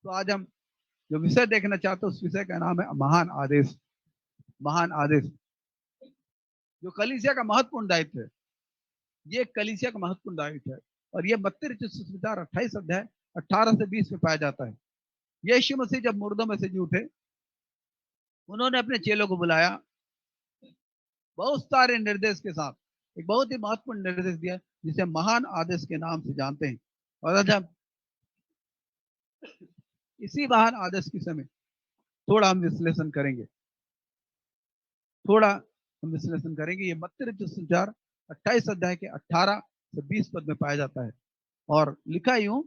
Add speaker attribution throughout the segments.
Speaker 1: तो आज हम जो विषय देखना चाहते हैं उस विषय का नाम है महान आदेश। महान आदेश जो कलीसिया का महत्वपूर्ण दायित्व है। ये कलीसिया का महत्वपूर्ण दायित्व है और ये मत्ती रचित सुसमाचार 28 अध्याय 18 से 20 में पाया जाता है। यीशु मसीह जब मुर्दों में से जी उठे, उन्होंने अपने चेलों को बुलाया, बहुत सारे निर्देश के साथ एक बहुत ही महत्वपूर्ण निर्देश दिया जिसे महान आदेश के नाम से जानते हैं। और आज हम इसी महान आदेश के समय थोड़ा हम विश्लेषण करेंगे। ये मत्ती रचित सुसमाचार 28 अध्याय के 18 से 20 पद में पाया जाता है और लिखा यूं,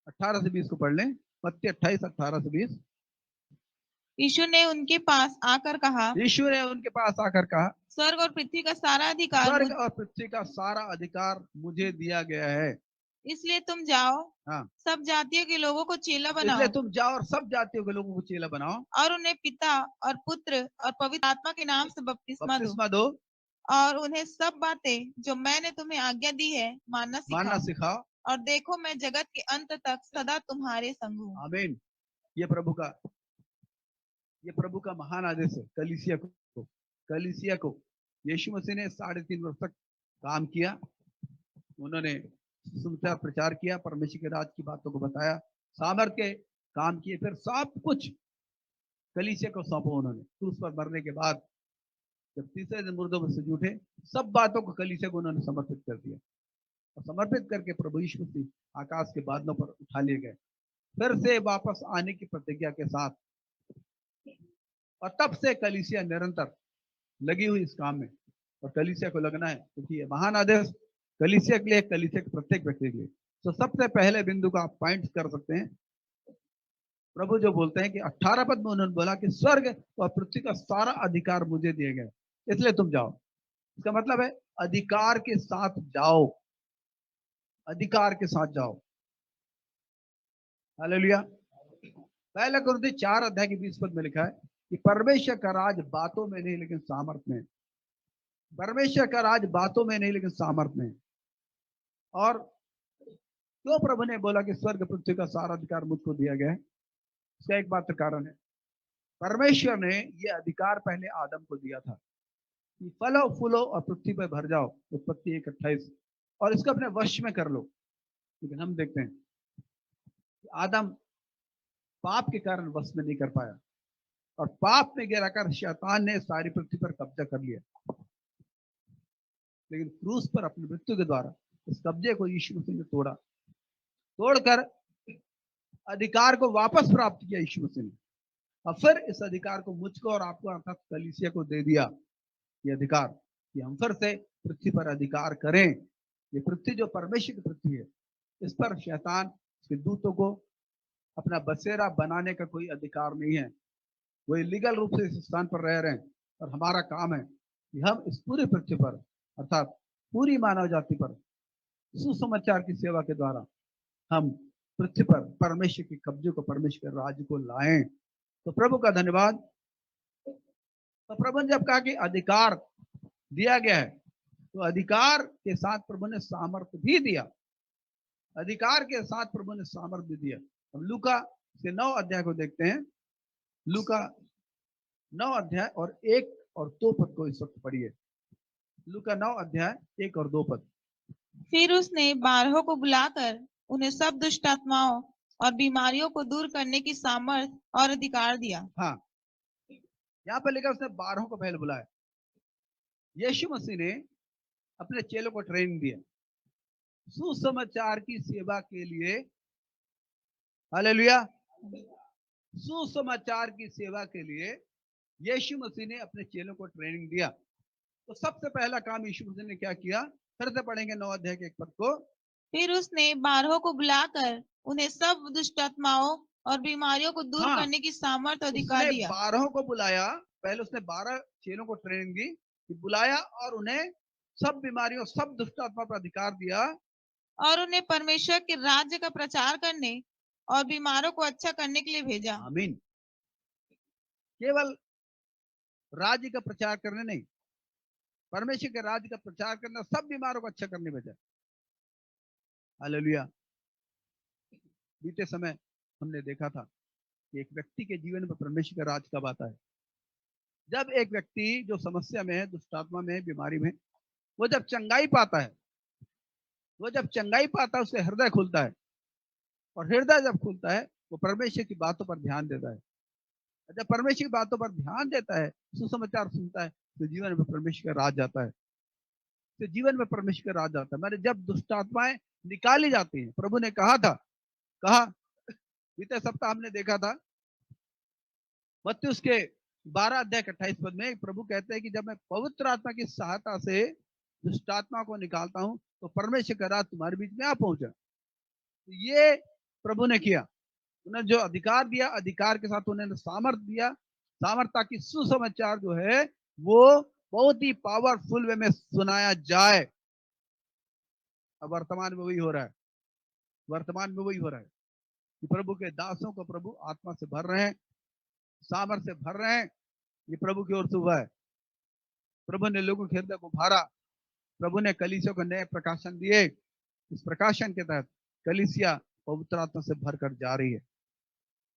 Speaker 1: 18 से 20 को पढ़ लें। मत्ती 28 18 से 20।
Speaker 2: यीशु ने उनके पास आकर कहा, स्वर्ग और पृथ्वी का सारा अधिकार
Speaker 1: स्वर्ग और पृथ्वी का सारा अधिकार मुझे दिया गया है,
Speaker 2: इसलिए तुम जाओ।
Speaker 1: हाँ,
Speaker 2: सब जातियों के लोगों को चेला बनाओ।
Speaker 1: इसलिए तुम जाओ और सब जातियों के लोगों को चेला बनाओ
Speaker 2: और उन्हें पिता और पुत्र और पवित्र आत्मा के नाम से बपतिस्मा दो। और उन्हें सब बातें जो मैंने तुम्हें आज्ञा दी है मानना सिखाओ। और देखो मैं जगत के अंत तक सदा तुम्हारे संग हूँ।
Speaker 1: आमीन। ये प्रभु का महान आदेश है कलीसिया को यीशु मसीह ने 3.5 वर्ष तक काम किया। उन्होंने सुसमाचार प्रचार किया, परमेश्वर के राज की बातों को बताया, सामर्थ के काम किए, फिर सब कुछ कलीसिया को सौंपा उन्होंने। क्रूस पर मरने के बाद जब तीसरे दिन मुर्दों में से जी उठे, सब बातों को कलीसिया को उन्होंने समर्पित कर दिया और समर्पित करके प्रभु यीशु मसीह आकाश के बादलों पर उठा लिए गए, फिर से वापस आने की प्रतिज्ञा के साथ। और तब से कलीसिया निरंतर लगी हुई इस काम में और कलीसिया को लगना है, क्योंकि ये महान आदेश कलीसिया के लिए, कलीसिया के प्रत्येक व्यक्ति के लिए। तो सबसे पहले बिंदु का आप पॉइंट कर सकते हैं। प्रभु जो बोलते हैं कि 18 पद में उन्होंने बोला कि स्वर्ग और पृथ्वी का सारा अधिकार मुझे दिए गए, इसलिए तुम जाओ। इसका मतलब है अधिकार के साथ जाओ, अधिकार के साथ जाओ। हालेलुया। पहले कुरिन्थी 4 अध्याय के 20 पद में लिखा है कि परमेश्वर का राज बातों में नहीं लेकिन सामर्थ में। परमेश्वर का राज बातों में नहीं लेकिन सामर्थ में। और क्यों प्रभु ने बोला कि स्वर्ग पृथ्वी का सारा अधिकार मुझको दिया गया है? इसका एक मात्र कारण है, परमेश्वर ने यह अधिकार पहले आदम को दिया था कि फलो फूलो और पृथ्वी पर भर जाओ, उत्पत्ति 1:28, और इसको अपने वश में कर लो। लेकिन हम देखते हैं कि आदम पाप के कारण वश में नहीं कर पाया और पाप में गिराकर शैतान ने सारी पृथ्वी पर कब्जा कर लिया। लेकिन क्रूस पर अपनी मृत्यु के द्वारा इस कब्जे को यीशु मसीह ने तोड़कर अधिकार को वापस प्राप्त किया यीशु मसीह ने। और फिर इस अधिकार को मुझको और आपको अर्थात कलीसिया को दे दिया, ये अधिकार कि हम फिर से पृथ्वी पर अधिकार करें। ये पृथ्वी जो परमेश्वर की पृथ्वी है, इस पर शैतान के दूतों को अपना बसेरा बनाने का कोई अधिकार नहीं है। वो इलीगल रूप से इस स्थान पर रह रहे हैं और हमारा काम है कि हम इस पूरी पृथ्वी पर अर्थात पूरी मानव जाति पर सुसमाचार की सेवा के द्वारा हम पृथ्वी पर परमेश्वर के कब्जे को, परमेश्वर के राज्य को लाएं। तो प्रभु का धन्यवाद। तो प्रभु ने जब कहा कि अधिकार दिया गया है, तो अधिकार के साथ प्रभु ने सामर्थ्य भी दिया। अधिकार के साथ प्रभु ने सामर्थ्य भी दिया। हम लूका के 9 अध्याय को देखते हैं। लूका 9 अध्याय और 1 और 2 पद को इस वक्त पढ़िए। लूका 9 अध्याय 1 और 2 पद।
Speaker 2: फिर उसने 12 को बुलाकर उन्हें सब दुष्ट आत्माओं और बीमारियों को दूर करने की सामर्थ और अधिकार दिया।
Speaker 1: हाँ, यहाँ पर लिखा उसने 12 को पहले बुलाया। यीशु मसीह ने अपने चेलों को ट्रेनिंग दिया सुसमाचार की सेवा के लिए। हालेलुया। सुसमाचार की सेवा के लिए यीशु मसीह ने अपने चेलों को ट्रेनिंग दिया। तो सबसे पहला काम यीशु मसीह ने क्या किया? फिर से पढ़ेंगे 9 अध्याय के 1 पद को।
Speaker 2: फिर उसने 12 को बुलाकर उन्हें सब दुष्ट आत्माओं और बीमारियों को दूर करने की सामर्थ अधिकार दिया।
Speaker 1: 12 को बुलाया, पहले उसने 12 चेलों को ट्रेनिंग दी, बुलाया और उन्हें सब बीमारियों, सब दुष्ट आत्मा पर अधिकार दिया
Speaker 2: और उन्हें परमेश्वर के राज्य का प्रचार करने और बीमारों को अच्छा करने के लिए भेजा।
Speaker 1: आमीन। केवल राज्य का प्रचार करने नहीं, परमेश्वर के राज्य का प्रचार करना, सब बीमारों को अच्छा करने भेजा। हालेलुया। बीते समय हमने देखा था कि एक व्यक्ति के जीवन में परमेश्वर का राज कब आता है। जब एक व्यक्ति जो समस्या में है, दुष्टात्मा में है, बीमारी में, वो जब चंगाई पाता है, उसके हृदय खुलता है, और हृदय जब खुलता है वो परमेश्वर की बातों पर ध्यान देता है। जब परमेश्वर की बातों पर ध्यान देता है, सुसमाचार सुनता है, तो जीवन में परमेश्वर का राज आता है। तो जीवन में परमेश्वर का राज आता है। मैंने जब दुष्ट आत्माएं निकाली जाती हैं, प्रभु ने कहा बीते सप्ताह हमने देखा था मत्ती उसके 12 अध्याय 28 पद में प्रभु कहते हैं कि जब मैं पवित्र आत्मा की सहायता से दुष्ट आत्मा को निकालता हूं तो परमेश्वर का राज तुम्हारे बीच में आ पहुंचा। तो ये प्रभु ने किया। उन्हें जो अधिकार दिया, अधिकार के साथ उन्हें सामर्थ दिया, सामर्थ ताकि सुसमाचार जो है वो बहुत ही पावरफुल वे में सुनाया जाए। अब वर्तमान में वही हो रहा है, कि प्रभु के दासों को प्रभु आत्मा से भर रहे हैं, सामर्थ से भर रहे हैं। ये प्रभु की ओर से हुआ है। प्रभु ने लोगों के हृदय को भरा, प्रभु ने कलीसिया को नए प्रकाशन दिए। इस प्रकाशन के तहत कलीसिया पवित्र आत्मा से भरकर जा रही है।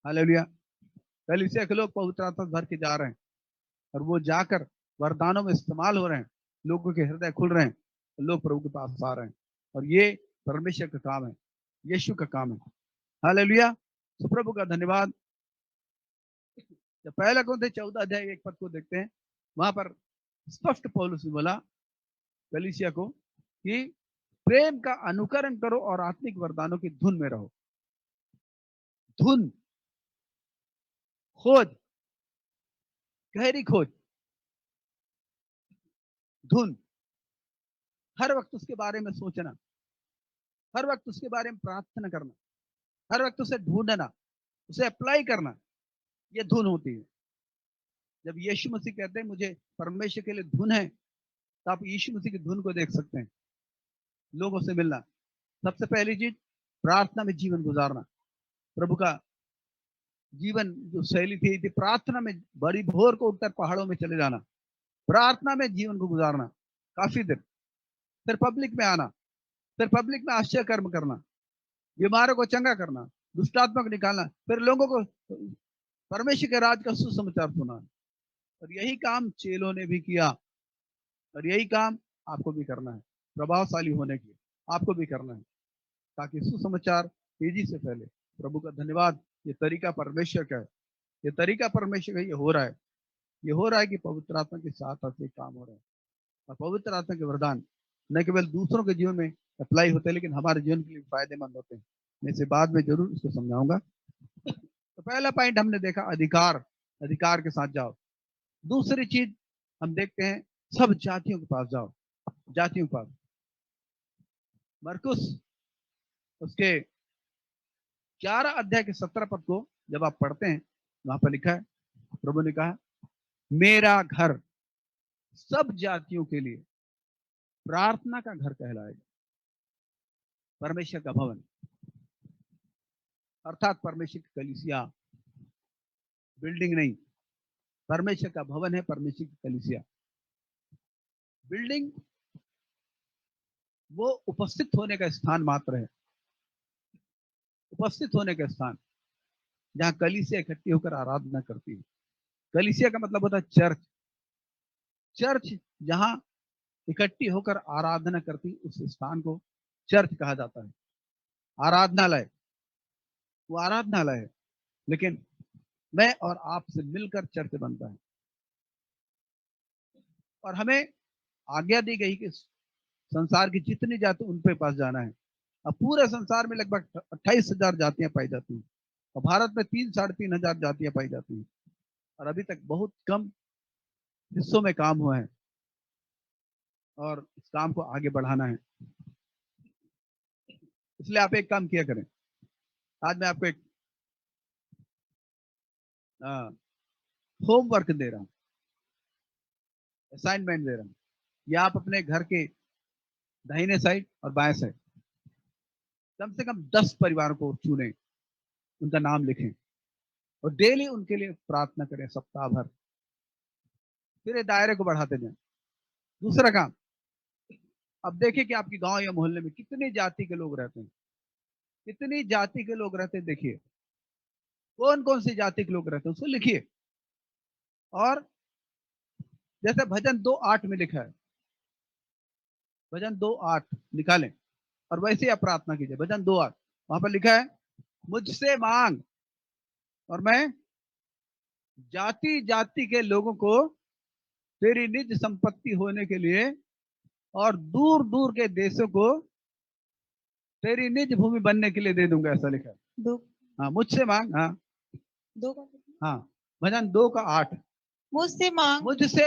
Speaker 1: हालेलुया। कलीसिया के लोग पवित्र आत्मा से भर के जा रहे हैं, और वो जाकर वरदानों में इस्तेमाल हो रहे हैं, लोगों के हृदय खुल रहे हैं, लोग प्रभु के पास आ रहे हैं। और ये परमेश्वर का काम है, यीशु का काम है। हालेलुया। तो प्रभु का धन्यवाद। जब पहला कुरिन्थियों 14 अध्याय 1 पद को देखते हैं, वहां पर स्पष्ट पौलुस ने बोला कलीसिया को कि प्रेम का अनुकरण करो और आत्मिक वरदानों की धुन में रहो। धुन, खोज, गहरी खोज, धुन, हर वक्त उसके बारे में सोचना, हर वक्त उसके बारे में प्रार्थना करना, हर वक्त उसे ढूंढना, उसे अप्लाई करना, ये धुन होती है। जब यीशु मसीह कहते हैं मुझे परमेश्वर के लिए धुन है, तो आप यीशु मसीह की धुन को देख सकते हैं। लोगों से मिलना, सबसे पहली चीज प्रार्थना में जीवन गुजारना। प्रभु का जीवन जो शैली थी प्रार्थना में, बड़ी भोर को उठकर पहाड़ों में चले जाना, प्रार्थना में जीवन को गुजारना काफी देर, फिर पब्लिक में आना, फिर पब्लिक में आश्चर्य कर्म करना, बीमारों को चंगा करना, दुष्टात्मा को निकालना, फिर लोगों को परमेश्वर के राज का सुसमाचार सुनाना। और यही काम चेलों ने भी किया, और यही काम आपको भी करना है। प्रभावशाली होने के लिए आपको भी करना है, ताकि सुसमाचार तेजी से फैले। प्रभु का धन्यवाद। ये तरीका परमेश्वर का है, ये तरीका परमेश्वर का, ये हो रहा है कि पवित्र आत्मा के साथ से काम हो रहा है। और पवित्र आत्मा के वरदान न केवल दूसरों के जीवन में अप्लाई होते हैं, लेकिन हमारे जीवन के लिए फायदेमंद होते हैं। मैं इसे बाद में जरूर इसको समझाऊंगा। तो पहला पॉइंट हमने देखा अधिकार के साथ जाओ। दूसरी चीज हम देखते हैं सब जातियों के पास जाओ, जातियों के पास। मरकुस उसके 11 अध्याय के 17 पद को जब आप पढ़ते हैं, वहां पर लिखा है प्रभु ने कहा मेरा घर सब जातियों के लिए प्रार्थना का घर कहलाएगा। परमेश्वर का भवन अर्थात परमेश्वर की कलीसिया, बिल्डिंग नहीं, परमेश्वर का भवन है, परमेश्वर की कलीसिया। बिल्डिंग वो उपस्थित होने का स्थान मात्र है, उपस्थित होने का स्थान जहां कलीसिया इकट्ठी होकर आराधना करती है। कलीसिया का मतलब होता है चर्च। चर्च जहां इकट्ठी होकर आराधना करती, उस स्थान को चर्च कहा जाता है। आराधनालय, वो आराधनालय है, लेकिन मैं और आपसे मिलकर चर्च बनता है। और हमें आज्ञा दी गई कि संसार की जितनी जाति उन पे पास जाना है। अब पूरे संसार में लगभग 28,000 जातियां पाई जाती हैं, और भारत में 3-3,500 जातियां पाई जाती हैं, और अभी तक बहुत कम हिस्सों में काम हुआ है, और इस काम को आगे बढ़ाना है। इसलिए आप एक काम किया करें। आज मैं आपको एक होमवर्क दे रहा हूं, असाइनमेंट दे रहा हूं। या आप अपने घर के दाहिने साइड और बाएं साइड कम से कम 10 परिवारों को चुनें, उनका नाम लिखें, और डेली उनके लिए प्रार्थना करें सप्ताह भर। फिर ये दायरे को बढ़ाते जाएं। दूसरा काम, अब देखिए कि आपकी गांव या मोहल्ले में कितनी जाति के लोग रहते हैं। कितनी जाति के लोग रहते देखिए, कौन कौन सी जाति के लोग रहते हैं उसको लिखिए। और जैसे भजन 2:8 में लिखा है, भजन 2:8 निकालें और वैसे आप प्रार्थना कीजिए। भजन 2:8 वहां पर लिखा है, मुझसे मांग और मैं जाति जाति के लोगों को तेरी निज संपत्ति होने के लिए और दूर दूर के देशों को तेरी निज भूमि बनने के लिए दे दूंगा, ऐसा लिखा है। हाँ, मुझसे मांग। हाँ,
Speaker 2: 2 का
Speaker 1: हाँ, भजन 2:8 मुझसे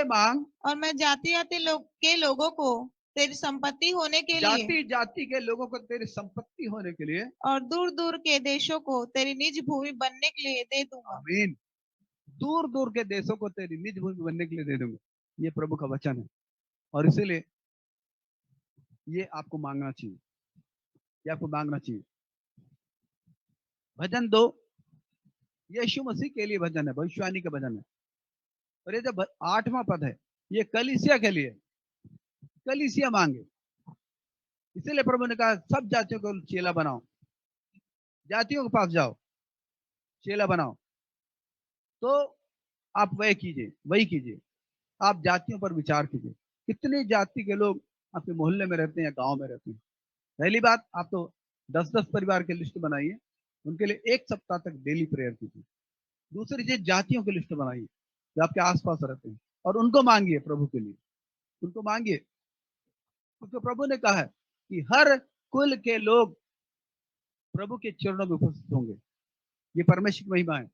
Speaker 1: मांग
Speaker 2: और मैं जाति जाति के लोगों को तेरी संपत्ति होने के लिए,
Speaker 1: जाति जाति के लोगों को तेरी संपत्ति होने के लिए
Speaker 2: और दूर दूर के देशों को तेरी निज भूमि बनने के लिए दे दूंगा।
Speaker 1: आमीन। दूर दूर के देशों को तेरी निज भूमि बनने के लिए दे दूंगा, ये प्रभु का वचन है। और इसीलिए ये आपको मांगना चाहिए, ये आपको मांगना चाहिए। भजन 2 यीशु मसीह के लिए भजन है, भविष्यवाणी का भजन है। और ये जो 8वां पद है, ये कलीसिया के लिए, कलीसिया मांगे। इसीलिए प्रभु ने कहा सब जातियों को चेला बनाओ, जातियों के पास जाओ, चेला बनाओ। तो आप वही कीजिए, आप जातियों पर विचार कीजिए। कितनी जाति के लोग आपके मोहल्ले में रहते हैं या गांव में रहते हैं। पहली बात, आप तो 10-10 परिवार की लिस्ट बनाइए, उनके लिए 1 सप्ताह तक डेली प्रेयर कीजिए। दूसरी चीज, जातियों की लिस्ट बनाइए जो आपके आसपास रहते हैं और उनको मांगिए, प्रभु के लिए उनको मांगिए। क्योंकि प्रभु ने कहा है कि हर कुल के लोग प्रभु के चरणों में उपस्थित होंगे। ये परमेश्वर की महिमा है,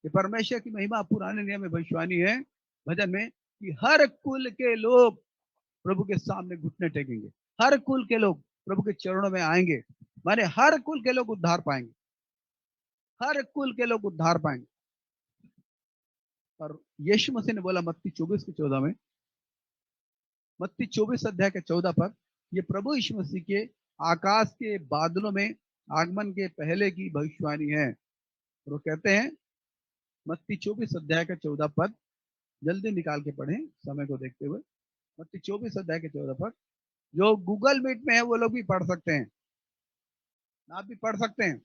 Speaker 1: ये परमेश्वर की महिमा पुराने नियम में भविष्यवाणी है भजन में कि हर कुल के लोग प्रभु के सामने घुटने टेकेंगे, हर कुल के लोग प्रभु के चरणों में आएंगे, माने हर कुल के लोग उद्धार पाएंगे, हर कुल के लोग उद्धार पाएंगे। और यीशु मसीह ने बोला मत्ती 24:14 में, मत्ती 24 अध्याय के 14 पर, ये प्रभु यीशु मसीह के आकाश के बादलों में आगमन के पहले की भविष्यवाणी है। और वो कहते हैं, मत्ती 24 अध्याय का 14 पद, जल्दी निकाल के पढ़ें समय को देखते हुए। मत्ती 24 अध्याय के 14 पद, जो गूगल मीट में है वो लोग भी पढ़ सकते हैं, आप भी पढ़ सकते हैं।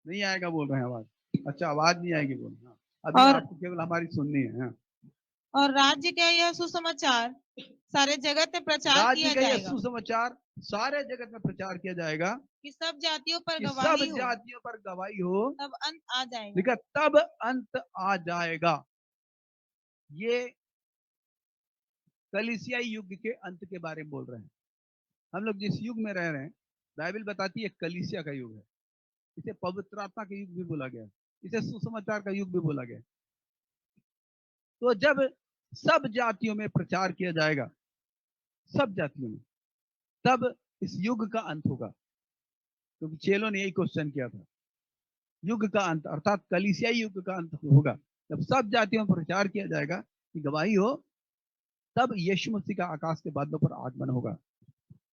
Speaker 1: नहीं आएगा बोल रहे हैं आवाज? अच्छा, आवाज नहीं आएगी बोल रहे हैं। अभी आपको केवल हमारी सुननी है। हाँ।
Speaker 2: और राज्य का यह सुसमाचार सारे जगत में प्रचार किया जाएगा,
Speaker 1: यह सुसमाचार सारे जगत में प्रचार किया जाएगा
Speaker 2: कि सब जातियों पर
Speaker 1: कि
Speaker 2: गवाही
Speaker 1: सब
Speaker 2: हो,
Speaker 1: जातियों पर गवाही हो,
Speaker 2: तब अंत आ जाएगा।
Speaker 1: देखा, तब अंत आ जाएगा। ये कलीसियाई युग के अंत के बारे में बोल रहे हैं। हम लोग जिस युग में रह रहे हैं, बाइबल बताती है कलीसिया का युग है। इसे पवित्र आत्मा का युग भी बोला गया है, इसे सुसमाचार का युग भी बोला गया है। तो जब सब जातियों में प्रचार किया जाएगा, सब जातियों में, तब इस युग का अंत होगा। क्योंकि चेलों ने यही क्वेश्चन किया था, युग का अंत अर्थात कलीसियाई युग का अंत होगा जब सब जातियों में प्रचार किया जाएगा कि गवाही हो, तब यीशु मसीह का आकाश के बादलों पर आगमन होगा।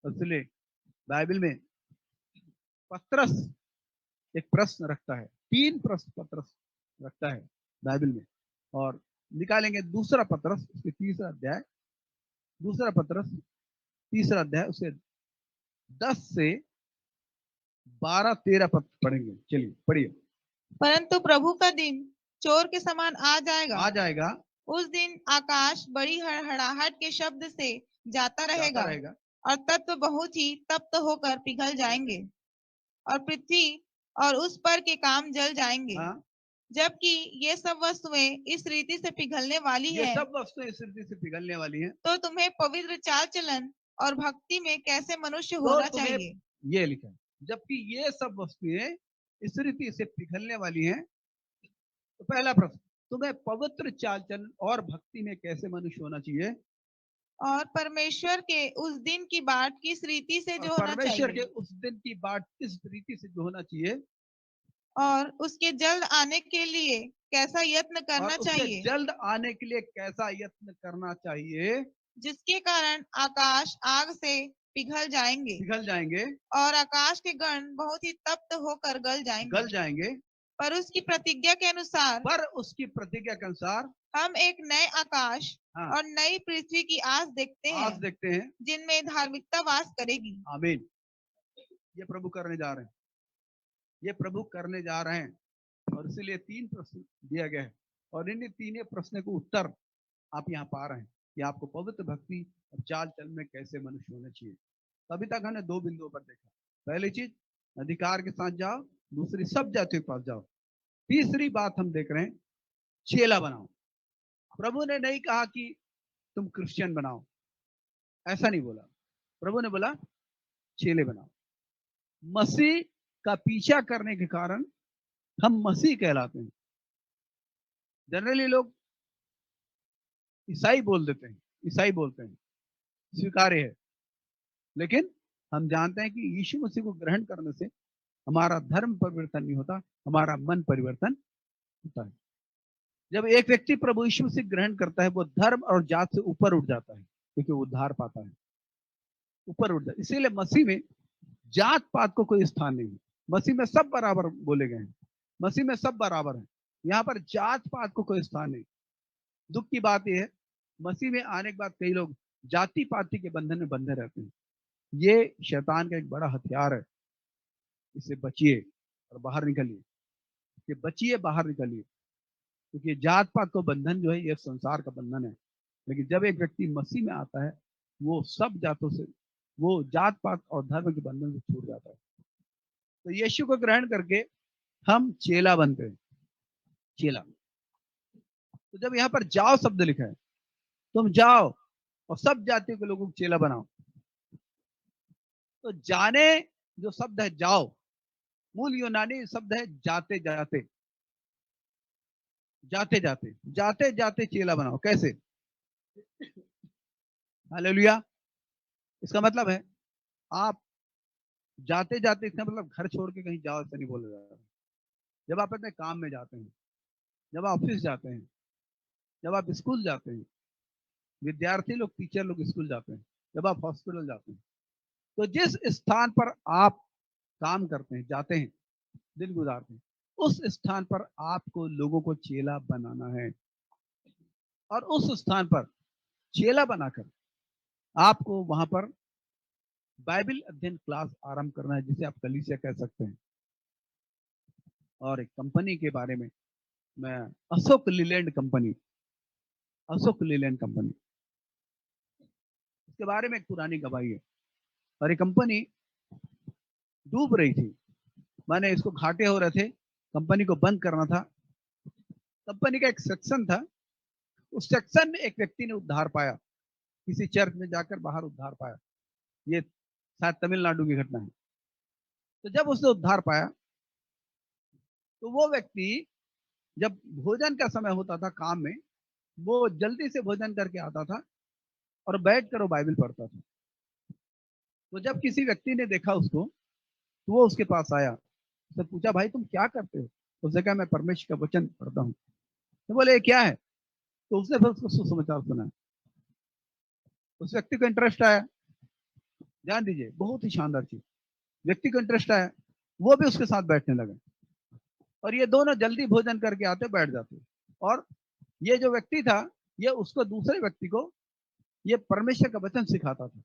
Speaker 1: इसलिए बाइबल में पतरस एक प्रश्न रखता है, 3 प्रश्न पतरस रखता है बाइबल में। और निकालेंगे दूसरा पतरस, उसके 3रा अध्याय, दूसरा पतरस 3रा अध्याय, उसे 10 से 12-13 पद पढ़ेंगे। चलिए पढ़िए।
Speaker 2: परंतु प्रभु का दिन चोर के समान आ
Speaker 1: जाएगा।
Speaker 2: उस दिन आकाश बड़ी हड़हड़ाहट के शब्द से जाता रहेगा और तत्व बहुत ही तप्त होकर पिघल जाएंगे और पृथ्वी और उस पर के काम जल जाएंगे। जबकि ये सब वस्तुएं इस रीति से पिघलने वाली है,
Speaker 1: सब वस्तुएं इस रीति से पिघलने वाली हैं,
Speaker 2: तो तुम्हें पवित्र चाल चलन और भक्ति में कैसे मनुष्य होना चाहिए।
Speaker 1: ये लिखा है, जबकि ये सब वस्तुएं इस रीति से पिघलने वाली हैं। तो पहला प्रश्न, तुम्हें पवित्र चाल चलन और भक्ति में कैसे मनुष्य होना चाहिए,
Speaker 2: और परमेश्वर के उस दिन की बाट किस रीति से जो होना चाहिए,
Speaker 1: परमेश्वर के उस दिन की बाट किस रीति से जो होना चाहिए,
Speaker 2: और उसके जल्द आने के लिए कैसा यत्न करना चाहिए,
Speaker 1: जल्द आने के लिए कैसा यत्न करना चाहिए,
Speaker 2: जिसके कारण आकाश आग से पिघल जाएंगे और आकाश के गण बहुत ही तप्त होकर गल जाएंगे। पर उसकी प्रतिज्ञा के अनुसार हम एक नए आकाश और नई पृथ्वी की आस देखते हैं जिनमें धार्मिकता वास करेगी।
Speaker 1: आमीन। ये प्रभु करने जा रहे हैं, ये प्रभु करने जा रहे हैं। और इसीलिए 3 प्रश्न दिया गया है और इन 3 प्रश्न को उत्तर आप यहाँ पा रहे हैं कि आपको पवित्र भक्ति और चाल चल में कैसे मनुष्य होना चाहिए। अभी तक हमने 2 बिंदुओं पर देखा। पहली चीज अधिकार के साथ जाओ, दूसरी सब जातियों के पास जाओ, तीसरी बात हम देख रहे हैं चेला बनाओ। प्रभु ने नहीं कहा कि तुम क्रिश्चियन बनाओ, ऐसा नहीं बोला। प्रभु ने बोला चेले बनाओ। मसीह का पीछा करने के कारण हम मसीह कहलाते हैं। जनरली लोग ईसाई बोल देते हैं, ईसाई बोलते हैं, स्वीकार्य है, लेकिन हम जानते हैं कि यीशु मसीह को ग्रहण करने से हमारा धर्म परिवर्तन नहीं होता, हमारा मन परिवर्तन होता है। जब एक व्यक्ति प्रभु यीशु मसीह ग्रहण करता है, वो धर्म और जात से ऊपर उठ जाता है, क्योंकि वो उद्धार पाता है, ऊपर उठ जाता है। इसीलिए मसीह में जात पात को कोई स्थान नहीं है। मसीह में सब बराबर बोले गए हैं, मसीह में सब बराबर है। यहाँ पर जात पात को कोई स्थान नहीं। दुख की बात यह है, मसीह में आने के बाद कई लोग जाति पाति के बंधन में बंधे रहते हैं। ये शैतान का एक बड़ा हथियार है, इससे बचिए और बाहर निकलिए, कि बचिए बाहर निकलिए, क्योंकि जात पात का बंधन जो है ये संसार का बंधन है। लेकिन जब एक व्यक्ति मसीह में आता है, वो सब जातों से, वो जात पात और धर्म के बंधन से छूट जाता है। तो यीशु को ग्रहण करके हम चेला बनते हैं, चेला। तो जब यहाँ पर जाओ शब्द लिखा है, तुम जाओ और सब जातियों के लोगों को चेला बनाओ। तो जाने जो शब्द है जाओ, मूल यूनानी शब्द है जाते जाते, जाते जाते, जाते जाते चेला बनाओ। कैसे? हालेलुया। इसका मतलब है आप जाते जाते, इसका मतलब घर छोड़ के कहीं जाओ ऐसा नहीं बोला जा रहा। जब आप अपने काम में जाते हैं, जब आप ऑफिस जाते हैं, जब आप स्कूल जाते हैं, विद्यार्थी लोग, टीचर लोग स्कूल जाते हैं, जब आप हॉस्पिटल जाते हैं, तो जिस स्थान पर आप काम करते हैं, जाते हैं, दिन गुजारते हैं, उस स्थान पर आपको लोगों को चेला बनाना है। और उस स्थान पर चेला बनाकर आपको वहां पर बाइबल अध्ययन क्लास आरंभ करना है, जिसे आप कलीसिया कह सकते हैं। और एक कंपनी के बारे में, मैं अशोक लीलैंड कंपनी, अशोक लीलैंड कंपनी, इसके बारे में एक पुरानी गवाही है। और ये कंपनी डूब रही थी, माने इसको घाटे हो रहे थे, कंपनी को बंद करना था। कंपनी का एक सेक्शन था, उस सेक्शन में एक व्यक्ति ने उद्धार पाया, किसी चर्च में जाकर बाहर उद्धार पाया। ये शायद तमिलनाडु की घटना है। तो जब उसने उद्धार पाया, तो वो व्यक्ति जब भोजन का समय होता था काम में, वो जल्दी से भोजन करके आता था और बैठकर वो बाइबल पढ़ता था। तो जब किसी व्यक्ति ने देखा उसको, तो वो उसके पास आया, उसने पूछा, भाई तुम क्या करते हो? उसने कहा, मैं परमेश्वर का वचन पढ़ता हूँ। तो बोले, क्या है? तो उसने फिर उसको सुसमाचार सुना। उस व्यक्ति को इंटरेस्ट आया। ध्यान दीजिए, बहुत ही शानदार चीज, व्यक्ति को इंटरेस्ट आया, वो भी उसके साथ बैठने लगा। और ये दोनों जल्दी भोजन करके आते, बैठ जाते। और ये जो व्यक्ति था, ये उसको, दूसरे व्यक्ति को ये परमेश्वर का वचन सिखाता था,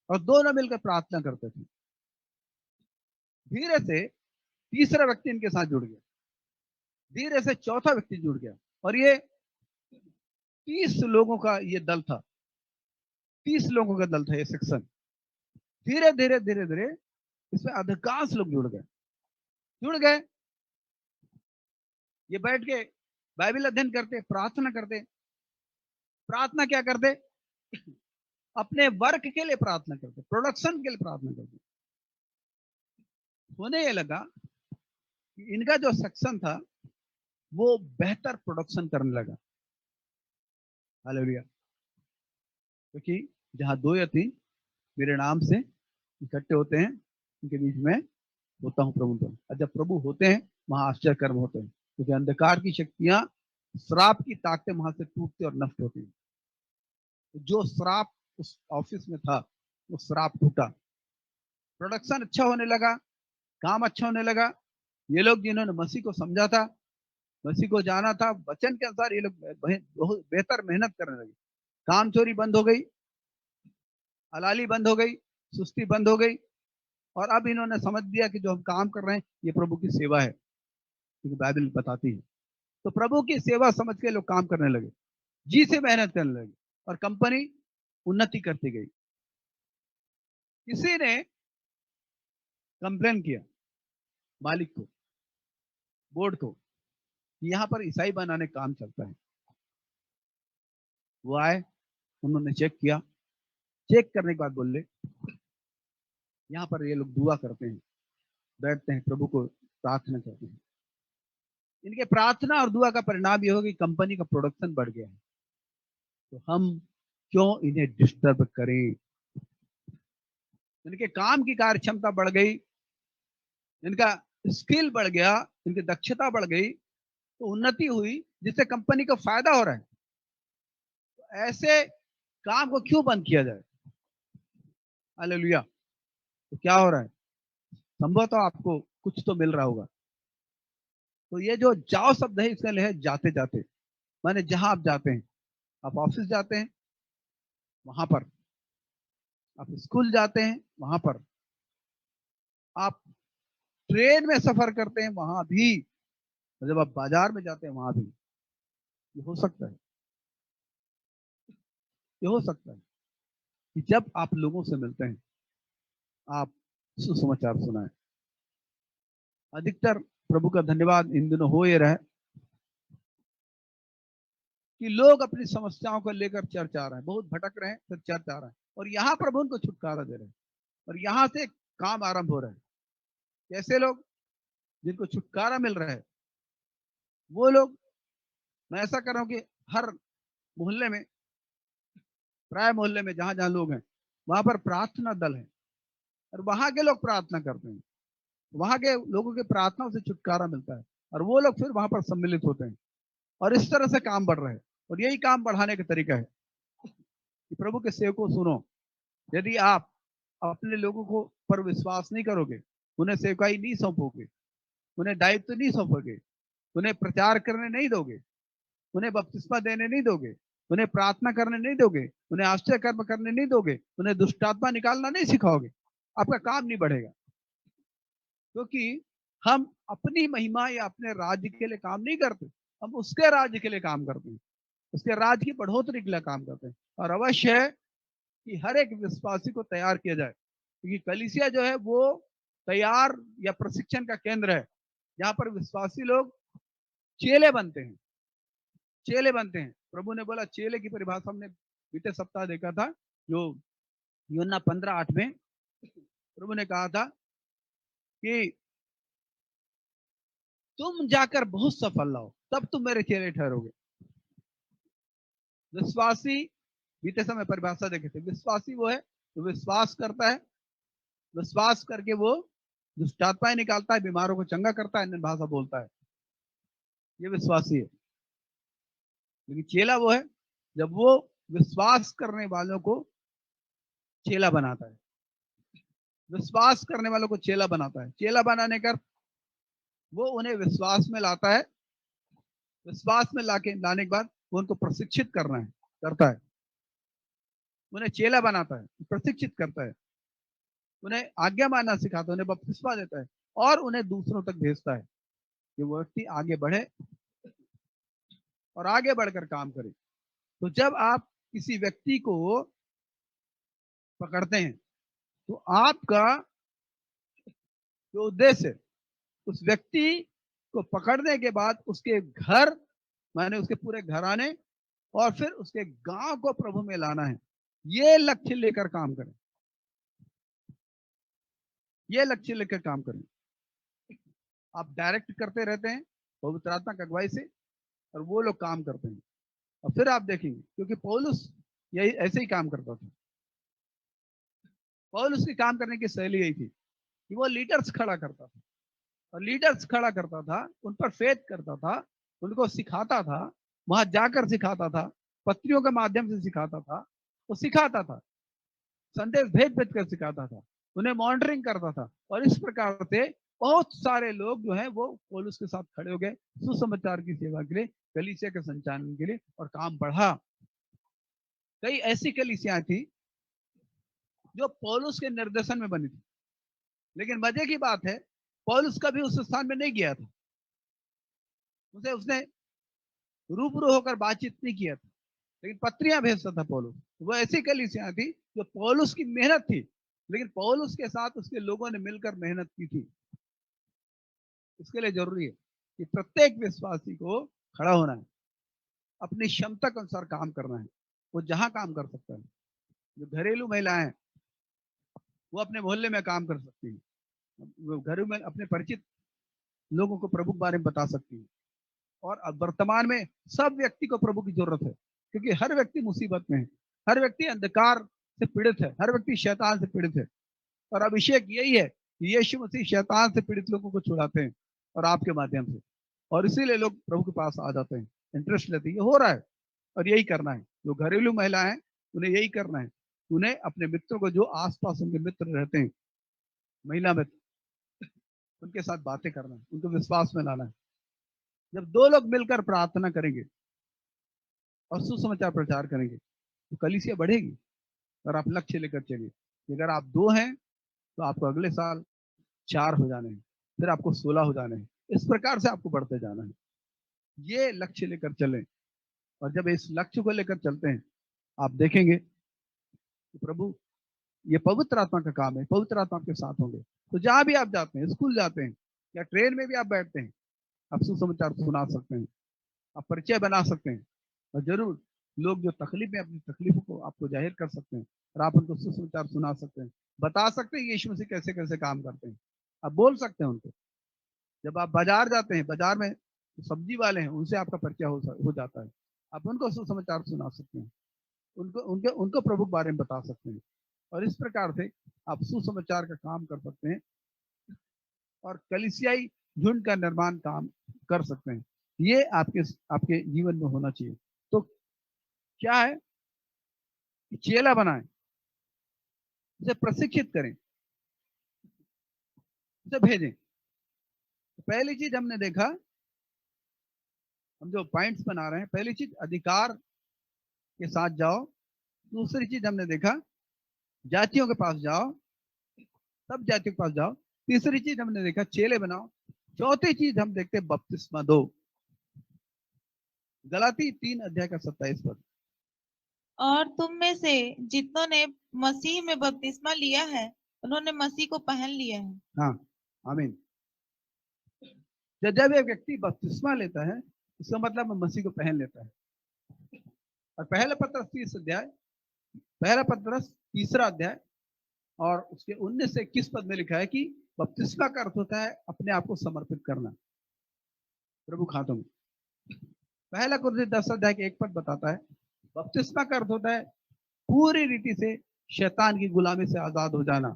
Speaker 1: और दोनों मिलकर प्रार्थना करते थे। धीरे से तीसरा व्यक्ति इनके साथ जुड़ गया, धीरे से चौथा व्यक्ति जुड़ गया, और ये 30 लोगों का ये दल था, 30 लोगों का दल था ये सेक्शन। धीरे धीरे धीरे धीरे इसमें अधिकांश लोग जुड़ गए। ये बैठ के बाइबल अध्ययन करते, प्रार्थना करते। प्रार्थना क्या करते? अपने वर्क के लिए प्रार्थना करते, प्रोडक्शन के लिए प्रार्थना करते। होने ये लगा कि इनका जो सेक्शन था वो बेहतर प्रोडक्शन करने लगा। हालेलुया। क्योंकि जहां 2 या 3 मेरे नाम से इकट्ठे होते हैं, उनके बीच में होता हूं प्रभु पर। और जब प्रभु होते हैं, वहां आश्चर्य कर्म होते हैं, क्योंकि अंधकार की शक्तियां, श्राप की ताकतें वहां से टूटती और नष्ट होती हैं। तो जो श्राप उस ऑफिस में था, वो श्राप टूटा, प्रोडक्शन अच्छा होने लगा, काम अच्छा होने लगा। ये लोग जिन्होंने मसीह को समझा था, मसीह को जाना था, वचन के अनुसार ये लोग बहुत बेहतर मेहनत करने लगे। काम चोरी बंद हो गई, हलाली बंद हो गई, सुस्ती बंद हो गई, और अब इन्होंने समझ दिया कि जो हम काम कर रहे हैं ये प्रभु की सेवा है, क्योंकि बाइबल बताती है। तो प्रभु की सेवा समझ के लोग काम करने लगे, जी से मेहनत करने लगे, और कंपनी उन्नति करती गई। किसी ने कंप्लेन किया मालिक को, बोर्ड को, यहाँ पर ईसाई बनाने काम चलता है। वो आए, उन्होंने चेक किया, चेक करने के बाद बोले यहाँ पर ये लोग दुआ करते हैं, बैठते हैं, प्रभु को प्रार्थना करते हैं। इनके प्रार्थना और दुआ का परिणाम ये हो कि कंपनी का प्रोडक्शन बढ़ गया है, तो हम क्यों इन्हें डिस्टर्ब करें। इनके काम की कार्य क्षमता बढ़ गई, इनका स्किल बढ़ गया, इनकी दक्षता बढ़ गई, तो उन्नति हुई, जिससे कंपनी को फायदा हो रहा है। तो ऐसे काम को क्यों बंद किया जाए। हालेलुया। तो क्या हो रहा है, संभवतः आपको कुछ तो मिल रहा होगा। तो ये जो जाओ शब्द है, इसका है जाते जाते, माने जहां आप जाते हैं, आप ऑफिस जाते हैं वहां पर, आप स्कूल जाते हैं वहां पर, आप ट्रेन में सफर करते हैं वहां भी, जब आप बाजार में जाते हैं वहां भी। ये हो सकता है, ये हो सकता है कि जब आप लोगों से मिलते हैं, आप सुसमाचार सुनाएं। अधिकतर प्रभु का धन्यवाद इन दिनों हो ये रहा है कि लोग अपनी समस्याओं को लेकर चर्च आ रहे हैं, बहुत भटक रहे हैं, फिर चर्च आ रहे हैं, और यहाँ प्रभु उनको छुटकारा दे रहे हैं, और यहाँ से काम आरंभ हो रहा है। कैसे लोग, जिनको छुटकारा मिल रहा है, वो लोग, मैं ऐसा कर रहा हूं कि हर मोहल्ले में, प्राय मोहल्ले में जहां जहां लोग हैं, वहां पर प्रार्थना दल है, और वहां के लोग प्रार्थना करते हैं, वहां के लोगों की प्रार्थनाओं से छुटकारा मिलता है, और वो लोग फिर वहां पर सम्मिलित होते हैं, और इस तरह से काम बढ़ रहा है। और यही काम बढ़ाने का तरीका है कि प्रभु के सेवकों सुनो, यदि आप अपने लोगों को पर विश्वास नहीं करोगे, उन्हें सेवकाई नहीं सौंपोगे, उन्हें दायित्व नहीं सौंपोगे, उन्हें प्रचार करने नहीं दोगे, उन्हें बपतिस्मा देने नहीं दोगे, उन्हें प्रार्थना करने नहीं दोगे, उन्हें आश्चर्य कर्म करने नहीं दोगे, उन्हें दुष्टात्मा निकालना नहीं सिखाओगे, आपका काम नहीं बढ़ेगा। क्योंकि हम अपनी महिमा या अपने राज्य के लिए काम नहीं करते, हम उसके राज्य के लिए काम करते हैं, उसके राज्य की बढ़ोतरी के लिए काम करते हैं। और अवश्य है कि हर एक विश्वासी को तैयार किया जाए, क्योंकि कलीसिया जो है वो तैयार या प्रशिक्षण का केंद्र है, जहां पर विश्वासी लोग चेले बनते हैं, चेले बनते हैं। प्रभु ने बोला, चेले की परिभाषा हमने बीते सप्ताह देखा था, जो यूहन्ना 15:8 में प्रभु ने कहा था कि तुम जाकर बहुत सफल लाओ, तब तुम मेरे चेले ठहरोगे। विश्वासी, बीते समय परिभाषा देखे थे, विश्वासी वो है जो विश्वास करता है, विश्वास करके वो दुष्टात्माएं निकालता है, बीमारों को चंगा करता है, अन्य भाषा बोलता है, ये विश्वासी है। लेकिन चेला वो है जब वो विश्वास करने वालों को चेला बनाता है, विश्वास करने वालों को चेला बनाता है। चेला बनाने कर वो उन्हें विश्वास में लाता है, विश्वास में लाने के बाद वो उनको प्रशिक्षित करता है, उन्हें चेला बनाता है, प्रशिक्षित करता है, उन्हें आज्ञा मानना सिखाता है, उन्हें बपतिस्मा देता है, और उन्हें दूसरों तक भेजता है कि वो व्यक्ति आगे बढ़े और आगे बढ़कर काम करे। तो जब आप किसी व्यक्ति को पकड़ते हैं, तो आपका जो उद्देश्य है, उस व्यक्ति को पकड़ने के बाद उसके घर, माने उसके पूरे घराने और फिर उसके गांव को प्रभु में लाना है, ये लक्ष्य लेकर काम करें, ये लक्ष्य लेकर काम करें। आप डायरेक्ट करते रहते हैं पवित्र आत्मा की अगुवाई से, और वो लोग काम करते हैं, और फिर आप देखेंगे, क्योंकि पौलुस यही ऐसे ही काम करता था। पौलुस की काम करने की शैली यही थी कि वो लीडर्स खड़ा करता था, और लीडर्स खड़ा करता था, उन पर फेथ करता था, उनको सिखाता था, वहां जाकर सिखाता था, पत्रियों के माध्यम से सिखाता था, वो सिखाता था, संदेश भेज भेज कर सिखाता था, उन्हें मॉनिटरिंग करता था, और इस प्रकार से बहुत सारे लोग जो है वो पौलुस के साथ खड़े हो गए सुसमाचार की सेवा के लिए, कलीसिया के संचालन के लिए, और काम बढ़ा। कई ऐसी कलीसियां थी जो पौलुस के निर्देशन में बनी थी, लेकिन मजे की बात है, पौलुस कभी उस स्थान में नहीं गया था, उसने रूबरू होकर बातचीत नहीं किया था, लेकिन पत्रियां भेजता था पौलुस। वो ऐसी कलीसियां थी जो पौलुस की मेहनत थी, लेकिन पौलुस के साथ उसके लोगों ने मिलकर मेहनत की थी। इसके लिए जरूरी है कि प्रत्येक विश्वासी को खड़ा होना है, अपनी क्षमता के अनुसार काम करना है। वो जहां काम कर सकता है, जो घरेलू महिलाएं वो अपने मोहल्ले में काम कर सकती हैं, वो घरों में अपने परिचित लोगों को प्रभु के बारे में बता सकती हैं। और अब वर्तमान में सब व्यक्ति को प्रभु की जरूरत है, क्योंकि हर व्यक्ति मुसीबत में है, हर व्यक्ति अंधकार से पीड़ित है, हर व्यक्ति शैतान से पीड़ित है। और अभिषेक यही है कि यीशु मसीह शैतान से पीड़ित लोगों को छुड़ाते हैं और आपके माध्यम से, और इसीलिए लोग प्रभु के पास आ जाते हैं, इंटरेस्ट लेते हैं। ये हो रहा है और यही करना है। जो घरेलू महिला है उन्हें यही करना है, उन्हें अपने मित्रों को, जो आसपास उनके मित्र रहते हैं, महिला मित्र, उनके साथ बातें करना है, उनको विश्वास में लाना है। जब दो लोग मिलकर प्रार्थना करेंगे और सुसमाचार प्रचार करेंगे तो कलीसिया बढ़ेगी। और आप लक्ष्य लेकर चलिए, अगर आप 2 हैं तो आपको अगले साल 4 हो जाने हैं, फिर आपको 16 हो जाने हैं। इस प्रकार से आपको बढ़ते जाना है। ये लक्ष्य लेकर चलें, और जब इस लक्ष्य को लेकर चलते हैं आप देखेंगे कि प्रभु, ये पवित्र आत्मा का काम है, पवित्र आत्मा आपके साथ होंगे। तो जहां भी आप जाते हैं, स्कूल जाते हैं या ट्रेन में भी आप बैठते हैं, आप सुसमाचार सुना सकते हैं, आप परिचय बना सकते हैं। और जरूर लोग जो तकलीफ में, अपनी तकलीफों को आपको जाहिर कर सकते हैं और आप उनको सुसमाचार सुना सकते हैं, बता सकते हैं यीशु मसीह कैसे कैसे काम करते हैं। आप बोल सकते हैं उनको। जब आप बाजार जाते हैं, बाजार में जो सब्जी वाले हैं उनसे आपका परिचय हो जाता है, आप उनको सुसमाचार सुना सकते हैं, उनको उनके उनको प्रभु के बारे में बता सकते हैं। और इस प्रकार से आप सुसमाचार का काम कर सकते हैं और कलीसियाई झुंड का निर्माण काम कर सकते हैं। ये आपके आपके जीवन में होना चाहिए। तो क्या है कि चेला बनाएं, उसे प्रशिक्षित करें, उसे भेजें। तो पहली चीज हमने देखा, हम जो पॉइंट्स बना रहे हैं, पहली चीज अधिकार के साथ जाओ। दूसरी चीज हमने देखा, जातियों के पास जाओ, सब जातियों के पास जाओ। तीसरी चीज हमने देखा, चेले बनाओ। चौथी चीज हम देखते हैं, बपतिस्मा दो। गलाती 3 अध्याय का 27 पद।
Speaker 2: और तुम में से जितनों ने मसीह में बपतिस्मा लिया है, उन्होंने मसीह को पहन लिया है।
Speaker 1: हाँ, आमीन। जब एक व्यक्ति बपतिस्मा लेता है, इसका मतलब मसीह को पहन लेता है। और पहला पत्रस 30 अध्याय, पहला पत्रस 3 अध्याय और उसके 19 से 21 पद में लिखा है कि बपतिस्मा का अर्थ होता है अपने आप को समर्पित करना प्रभु के हाथों में। पहला कुरिन्थियों 10 अध्याय के 1 पद बताता है, बपतिस्मा का अर्थ होता है पूरी रीति से शैतान की गुलामी से आजाद हो जाना।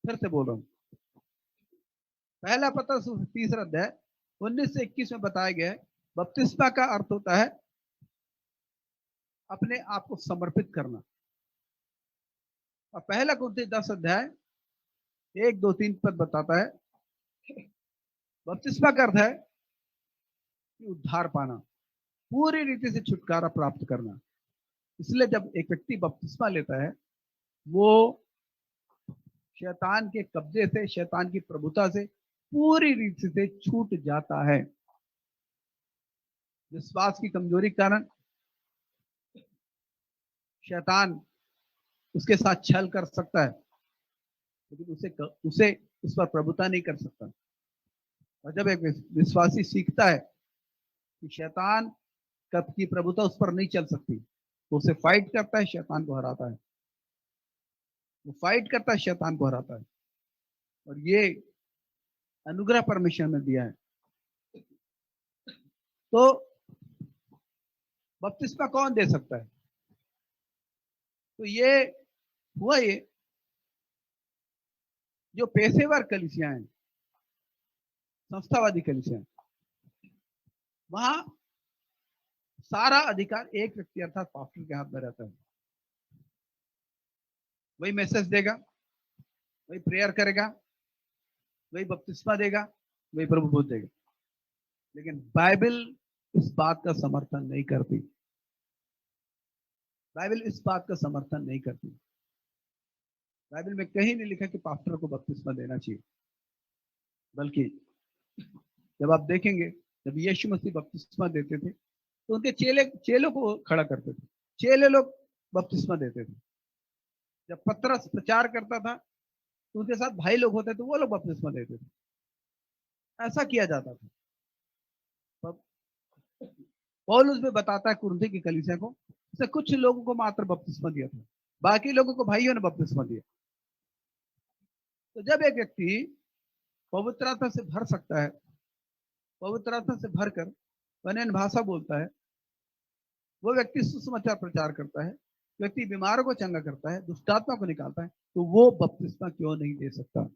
Speaker 1: फिर से बोल रहा हूं, पहला पत्रस 3 अध्याय 19 से 21 में बताया गया है, बपतिस्मा का अर्थ होता है अपने आप को समर्पित करना। और पहला कुरिन्थियों 10 अध्याय 1, 2, 3 पद बताता है, बपतिस्मा का अर्थ है कि उद्धार पाना, पूरी रीति से छुटकारा प्राप्त करना। इसलिए जब एक व्यक्ति बपतिस्मा लेता है, वो शैतान के कब्जे से, शैतान की प्रभुता से पूरी रीति से छूट जाता है। विश्वास की कमजोरी के कारण शैतान उसके साथ छल कर सकता है, लेकिन उसे उस पर प्रभुता नहीं कर सकता। और जब एक विश्वासी सीखता है कि शैतान की प्रभुता उस पर नहीं चल सकती, तो उसे फाइट करता है, शैतान को हराता है। वो फाइट करता है, शैतान को हराता है। और ये अनुग्रह परमेश्वर ने दिया है। तो बपतिस्मा कौन दे सकता है? तो ये हुआ, ये जो पेशेवर कलीसियां हैं, संस्थावादी कलीसियां, वहां सारा अधिकार एक व्यक्ति अर्थात पास्टर के हाथ में रहता है। वही मैसेज देगा, वही प्रेयर करेगा, वही बपतिस्मा देगा, वही प्रभु बोध देगा। लेकिन बाइबल इस बात का समर्थन नहीं करती। बाइबल इस बात का समर्थन नहीं करती। बाइबल में कहीं नहीं लिखा कि पास्टर को बपतिस्मा देना चाहिए, बल्कि जब आप देखेंगे जब यीशु मसीह बपतिस्मा देते थे तो उनके चेलों को खड़ा करते थे, चेले लोग बपतिस्मा देते थे। जब पतरस प्रचार करता था तो उनके साथ भाई लोग होते थे, वो लोग बपतिस्मा देते थे। ऐसा किया जाता था। पौलुस में बताता है कुरिन्थ की कलीसिया को, से कुछ लोगों को मात्र बपतिस्मा दिया था, बाकी लोगों को भाइयों ने बपतिस्मा दिया। तो जब एक व्यक्ति पवित्र आत्मा से भर सकता है, पवित्र आत्मा से भरकर अन्य भाषा बोलता है, वो व्यक्ति सुसमाचार प्रचार करता है, व्यक्ति बीमारों को चंगा करता है, दुष्टात्मा को निकालता है, तो वो बपतिस्मा क्यों नहीं दे सकता?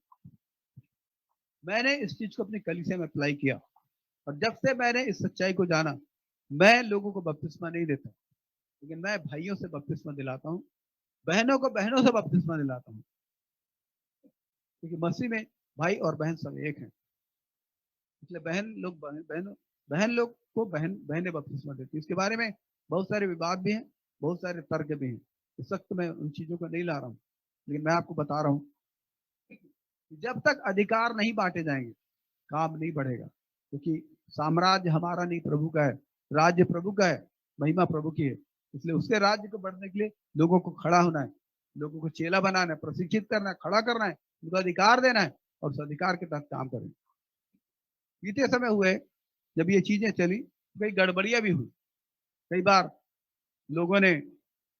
Speaker 1: मैंने इस चीज को अपनी कलीसिया में अप्लाई किया और जब से मैंने इस सच्चाई को जाना, मैं लोगों को बपतिस्मा नहीं देता, लेकिन मैं भाइयों से बपतिस्मा दिलाता हूँ, बहनों को बहनों से बपतिस्मा दिलाता हूँ, क्योंकि मसीह में भाई और बहन सब एक हैं। इसलिए बहन लोग को बहनें बपतिस्मा देती है। इसके बारे में बहुत सारे विवाद भी हैं, बहुत सारे तर्क भी हैं। इस वक्त मैं उन चीजों को नहीं ला रहा हूँ, लेकिन मैं आपको बता रहा हूँ जब तक अधिकार नहीं बांटे जाएंगे काम नहीं बढ़ेगा, क्योंकि साम्राज्य हमारा नहीं प्रभु का है, राज्य प्रभु का है, महिमा प्रभु की है। इसलिए उसके राज्य को बढ़ने के लिए लोगों को खड़ा होना है, लोगों को चेला बनाना है, प्रशिक्षित करना है, खड़ा करना है, उनको अधिकार देना है और उस अधिकार के तहत काम करें। बीते समय हुए जब ये चीजें चली, कई गड़बड़ियां भी हुई, कई बार लोगों ने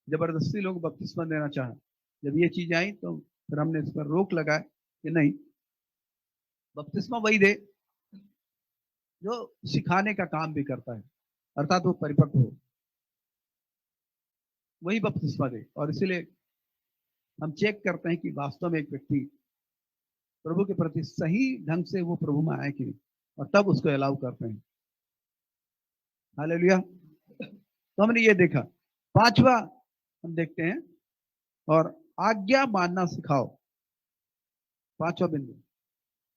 Speaker 1: जबरदस्ती लोगों को बपतिस्मा देना चाहा। जब ये चीज आई तो फिर हमने इस पर रोक लगाए कि नहीं, बपतिस्मा वही दे जो सिखाने का काम भी करता है, अर्थात वो परिपक्व हो, वही बपतिस्मा दे। और इसीलिए हम चेक करते हैं कि वास्तव में एक व्यक्ति प्रभु के प्रति सही ढंग से वो प्रभु में आए कि नहीं, और तब उसको अलाउ करते हैं। हालेलुया। तो हमने ये देखा। पांचवा हम देखते हैं, और आज्ञा मानना सिखाओ। पांचवा बिंदु,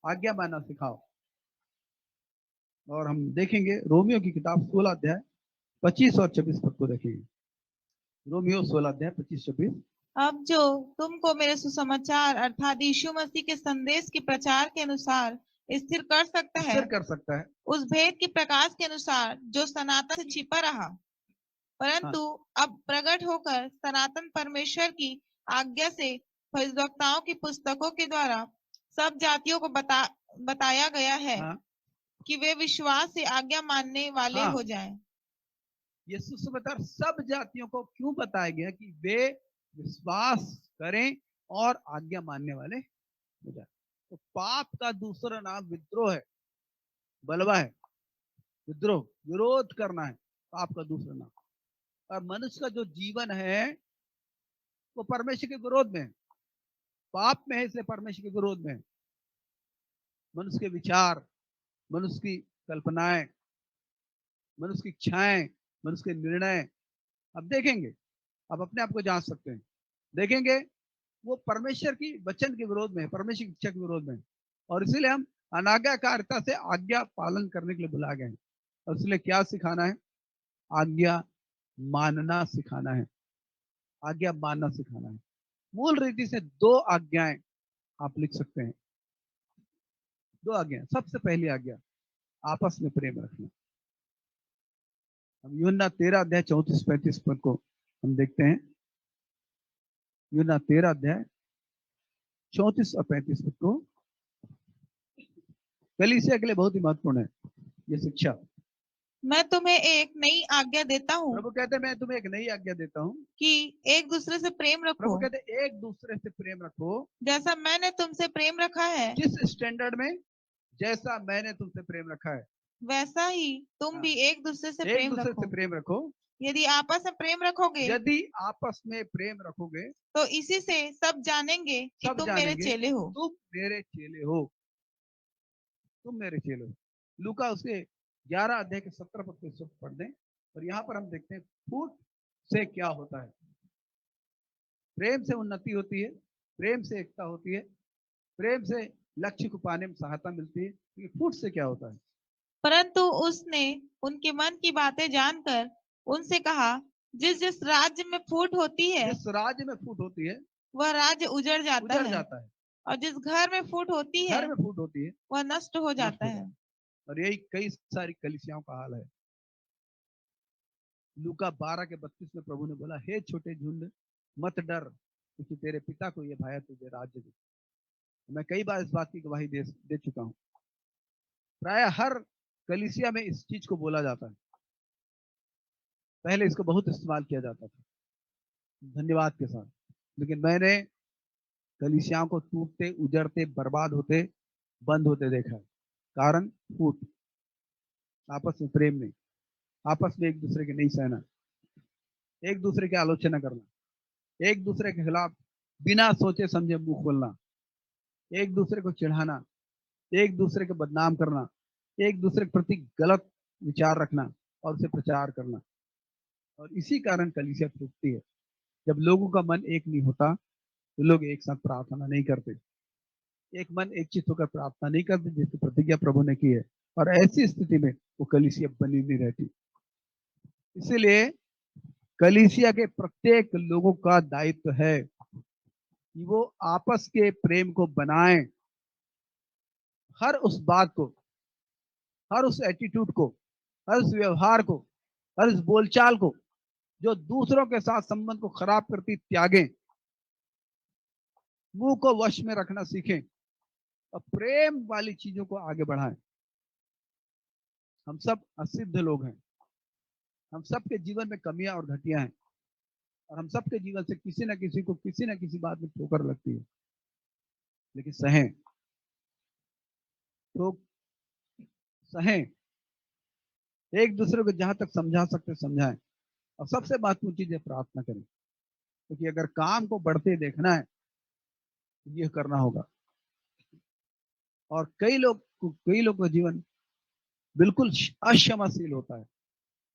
Speaker 1: आज्ञा मानना सिखाओ। और हम देखेंगे रोमियो की किताब 16 अध्याय 25 और 26 पद को देखेंगे। रोमियो 16 अध्याय 25-26।
Speaker 2: अब जो तुमको मेरे सुसमाचार अर्थात यीशु मसीह के संदेश के प्रचार के अनुसार स्थिर कर सकता है, उस भेद के प्रकाश के अनुसार जो सनातन से छिपा रहा, परंतु अब प्रकट होकर सनातन परमेश्वर की आज्ञा से भविष्यवक्ताओं की पुस्तकों के द्वारा सब जातियों को बताया गया है कि वे विश्वास से आज्ञा मानने वाले हो जाएं।
Speaker 1: ये सुसमाचार सब जातियों को क्यों बताया गया कि वे विश्वास करें और आज्ञा मानने वाले हो जाए। तो पाप का दूसरा नाम विद्रोह है, बलवा है। विद्रोह, विरोध करना है पाप का दूसरा नाम। और मनुष्य का जो जीवन है वो परमेश्वर के विरोध में है, पाप में है, इसलिए परमेश्वर के विरोध में है। मनुष्य के विचार, मनुष्य की कल्पनाएं, मनुष्य की इच्छाएं, मनुष्य के निर्णय, अब देखेंगे, आप अपने आप को जांच सकते हैं, देखेंगे वो परमेश्वर की वचन के विरोध में है, परमेश्वर की इच्छा के विरोध में है। और इसीलिए हम अनाज्ञाकारिता से आज्ञा पालन करने के लिए बुला गए हैं। और इसलिए क्या सिखाना है? आज्ञा मानना सिखाना है, आज्ञा मानना सिखाना है। मूल रीति से 2 आज्ञाएं आप लिख सकते हैं, 2 आज्ञा। सबसे पहली आज्ञा, आपस में प्रेम रखना। हम यूहन्ना 13 अध्याय 34-35 पद को हम देखते हैं। यूहन्ना 13 अध्याय 34 और 35 पद को कलीसिया के लिए बहुत ही महत्वपूर्ण है ये शिक्षा।
Speaker 2: मैं तुम्हें एक नई आज्ञा देता हूँ,
Speaker 1: प्रभु कहते हैं मैं तुम्हें एक नई आज्ञा देता हूँ
Speaker 2: कि एक दूसरे से प्रेम रखो।
Speaker 1: प्रभु कहते हैं एक दूसरे से प्रेम रखो
Speaker 2: जैसा मैंने तुमसे प्रेम रखा है।
Speaker 1: जिस स्टैंडर्ड में जैसा मैंने तुमसे प्रेम रखा है,
Speaker 2: वैसा ही तुम भी एक दूसरे से प्रेम रखो। यदि आपस में प्रेम रखोगे, तो इसी से सब जानेंगे कि तुम मेरे चेले हो।
Speaker 1: तुम मेरे चेले हो। लूका उसके 11 अध्याय के 17 पद को पढ़ दें, और यहाँ पर हम देखते हैं फूट से क्या होता है। प्रेम से उन्नति होती है, प्रेम से एकता होती है, प्रेम से लक्ष्य को पाने में सहायता मिलती है। फूट से क्या होता है?
Speaker 2: परंतु उसने उनके मन की बातें जानकर उनसे कहा, जिस जिस राज्य में फूट होती है, वह राज्य उजड़ जाता है,
Speaker 1: जाता है।
Speaker 2: और जिस घर में फूट होती है वह नष्ट हो जाता है।
Speaker 1: और यही कई सारी कलीसियाओं का हाल है। लूका 12 के 32 में प्रभु ने बोला, हे छोटे झुंड मत डर, क्योंकि तेरे पिता को यह भाया तुझे राज्य दे। मैं कई बार इस बात की गवाही दे चुका हूं। प्राय हर कलीसिया में इस चीज को बोला जाता है। पहले इसको बहुत इस्तेमाल किया जाता था धन्यवाद के साथ, लेकिन मैंने कलीसियाओं को टूटते, उजड़ते, बर्बाद होते, बंद होते देखा है। कारण फूट, आपस में प्रेम नहीं, आपस में एक दूसरे के नहीं सहना, एक दूसरे की आलोचना करना, एक दूसरे के खिलाफ बिना सोचे समझे मुंह खोलना, एक दूसरे को चिढ़ाना, एक दूसरे को बदनाम करना, एक दूसरे के प्रति गलत विचार रखना और उसे प्रचार करना। और इसी कारण कलीसिया टूटती है। जब लोगों का मन एक नहीं होता तो लोग एक साथ प्रार्थना नहीं करते, एक मन एक चित्त होकर प्रार्थना नहीं करते जैसे प्रतिज्ञा प्रभु ने की है। और ऐसी स्थिति में वो कलीसिया बनी नहीं रहती। इसीलिए कलीसिया के प्रत्येक लोगों का दायित्व है कि वो आपस के प्रेम को बनाएं। हर उस बात को, हर उस एटीट्यूड को, हर उस व्यवहार को, हर उस बोलचाल को जो दूसरों के साथ संबंध को खराब करती, त्यागें। मुंह को वश में रखना सीखें और प्रेम वाली चीजों को आगे बढ़ाएं। हम सब असिद्ध लोग हैं, हम सब के जीवन में कमियां और घटियां हैं, और हम सब के जीवन से किसी न किसी को किसी न किसी बात में ठोकर लगती है। लेकिन सहें, तो सहें, एक दूसरे को जहां तक समझा सकते समझाएं। और सबसे महत्वपूर्ण चीज है प्रार्थना करें, क्योंकि अगर काम को बढ़ते देखना है तो ये करना होगा। और कई लोग का जीवन बिल्कुल अक्षमाशील होता है,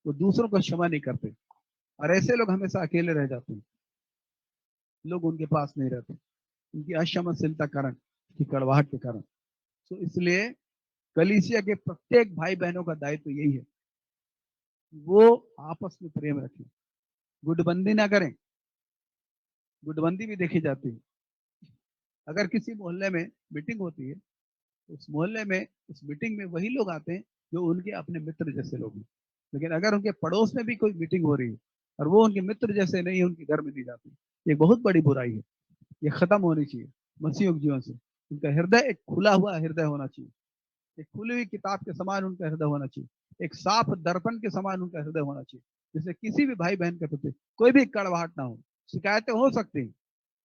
Speaker 1: वो दूसरों को क्षमा नहीं करते, और ऐसे लोग हमेशा अकेले रह जाते हैं। लोग उनके पास नहीं रहते, उनकी अक्षमाशीलता कारण, की कड़वाहट के कारण। तो इसलिए कलीसिया के प्रत्येक भाई बहनों का दायित्व यही है, वो आपस में प्रेम रखें, गुटबंदी ना करें। गुटबंदी भी देखी जाती है। अगर किसी मोहल्ले में मीटिंग होती है, उस मोहल्ले में, उस मीटिंग में वही लोग आते हैं जो उनके अपने मित्र जैसे लोग हैं। लेकिन अगर उनके पड़ोस में भी कोई मीटिंग हो रही है और वो उनके मित्र जैसे नहीं है, उनके घर में नहीं जाते, ये बहुत बड़ी बुराई है। ये खत्म होनी चाहिए मसीह जीवन से। उनका हृदय एक खुला हुआ हृदय होना चाहिए, एक खुली हुई किताब के समान उनका हृदय होना चाहिए, एक साफ दर्पण के समान उनका हृदय होना चाहिए, जिससे किसी भी भाई बहन के प्रति कोई भी कड़वाहट ना हो। शिकायतें हो सकती हैं,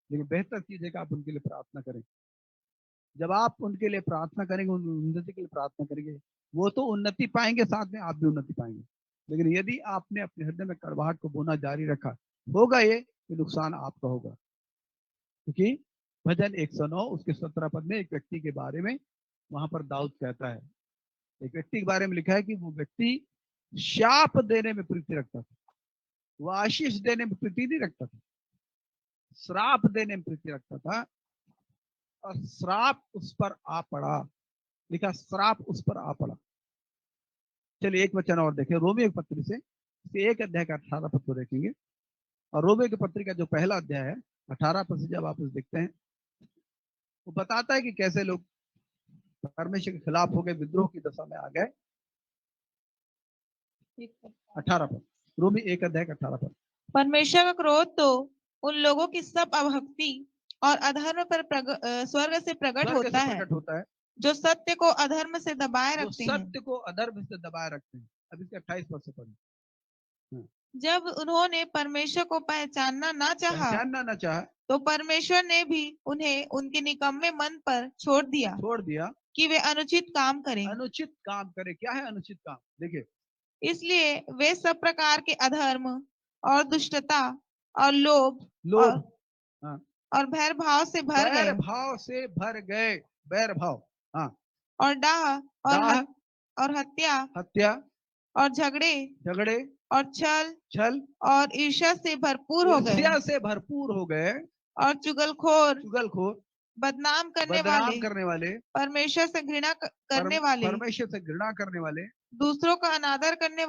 Speaker 1: लेकिन बेहतर चीज है कि आप उनके लिए प्रार्थना करें। जब आप उनके लिए प्रार्थना करेंगे, उन उन्नति के लिए प्रार्थना करेंगे, वो तो उन्नति पाएंगे, साथ में आप भी उन्नति पाएंगे। लेकिन यदि आपने अपने हृदय में कड़वाहट को बोना जारी रखा, होगा ये कि नुकसान आपका होगा। क्योंकि भजन 109 उसके 17 पद में एक व्यक्ति के बारे में वहां पर दाऊद कहता है, एक व्यक्ति के बारे में लिखा है कि वो व्यक्ति शाप देने में प्रीति रखता था, वो आशीष देने में प्रीति नहीं रखता था, श्राप देने में प्रीति रखता था, और श्राप उस पर आ पड़ा। लिखा श्राप उस पर आ पड़ा। चलिए एक वचन और देखें, रोमियो की पत्री से 1 अध्याय का 18 पद को देखेंगे। और रोमियो की पत्री का जो पहला अध्याय है 18 पद से जब आप देखते हैं, वो बताता है कि कैसे लोग परमेश्वर के खिलाफ हो गए, विद्रोह की दशा में आ गए। 18 पद, रोमी 1 अध्याय का 18 पद।
Speaker 2: परमेश्वर का क्रोध तो उन लोगों की सब अभक्ति और अधर्म पर स्वर्ग से प्रकट होता है जो सत्य को अधर्म से दबाए रखते हैं।
Speaker 1: सत्य को अधर्म से दबाए रखते हैं। अब इसके 28 पद से पढ़ें।
Speaker 2: जब उन्होंने परमेश्वर को पहचानना ना चाहा, तो परमेश्वर ने भी उन्हें उनके निकम्मे मन पर छोड़ दिया कि वे अनुचित काम करें।
Speaker 1: अनुचित काम करें। क्या है अनुचित काम? देखिए,
Speaker 2: इसलिए वे सब प्रकार के अधर्म और दुष्टता और लोभ और भैर भाव से भर गए। बैर भाव, हाँ, और डाह और हत्या और झगड़े और छल और ईर्ष्या से भरपूर हो गए और चुगलखोर बदनाम करने वाले परमेश्वर से घृणा करने वाले दूसरों का अनादर करने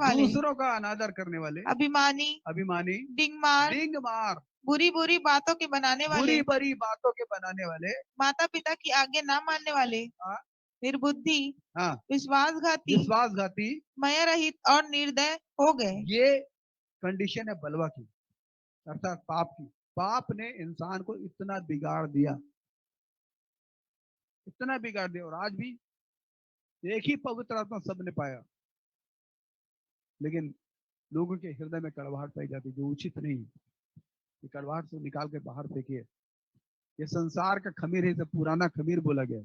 Speaker 2: वाले अभिमानी डिंगमार बुरी बुरी बातों के बनाने वाले,
Speaker 1: बुरी बुरी बातों के बनाने वाले,
Speaker 2: माता पिता की आज्ञा ना मानने वाले,
Speaker 1: हाँ,
Speaker 2: निर्बुद्धि,
Speaker 1: हाँ,
Speaker 2: विश्वासघाती,
Speaker 1: विश्वासघाती,
Speaker 2: मय रहित और निर्दय हो गए।
Speaker 1: ये कंडीशन है बलवा की, अर्थात पाप की। पाप ने इंसान को इतना बिगाड़ दिया, इतना बिगाड़ दिया। और आज भी एक ही पवित्र आत्मा सबने पाया, लेकिन लोगों के हृदय में कड़वाहट पाई जाती, जो उचित नहीं है। ये कड़वाहट से निकाल के बाहर फेंकिए। ये संसार का खमीर है, इसे पुराना खमीर बोला गया।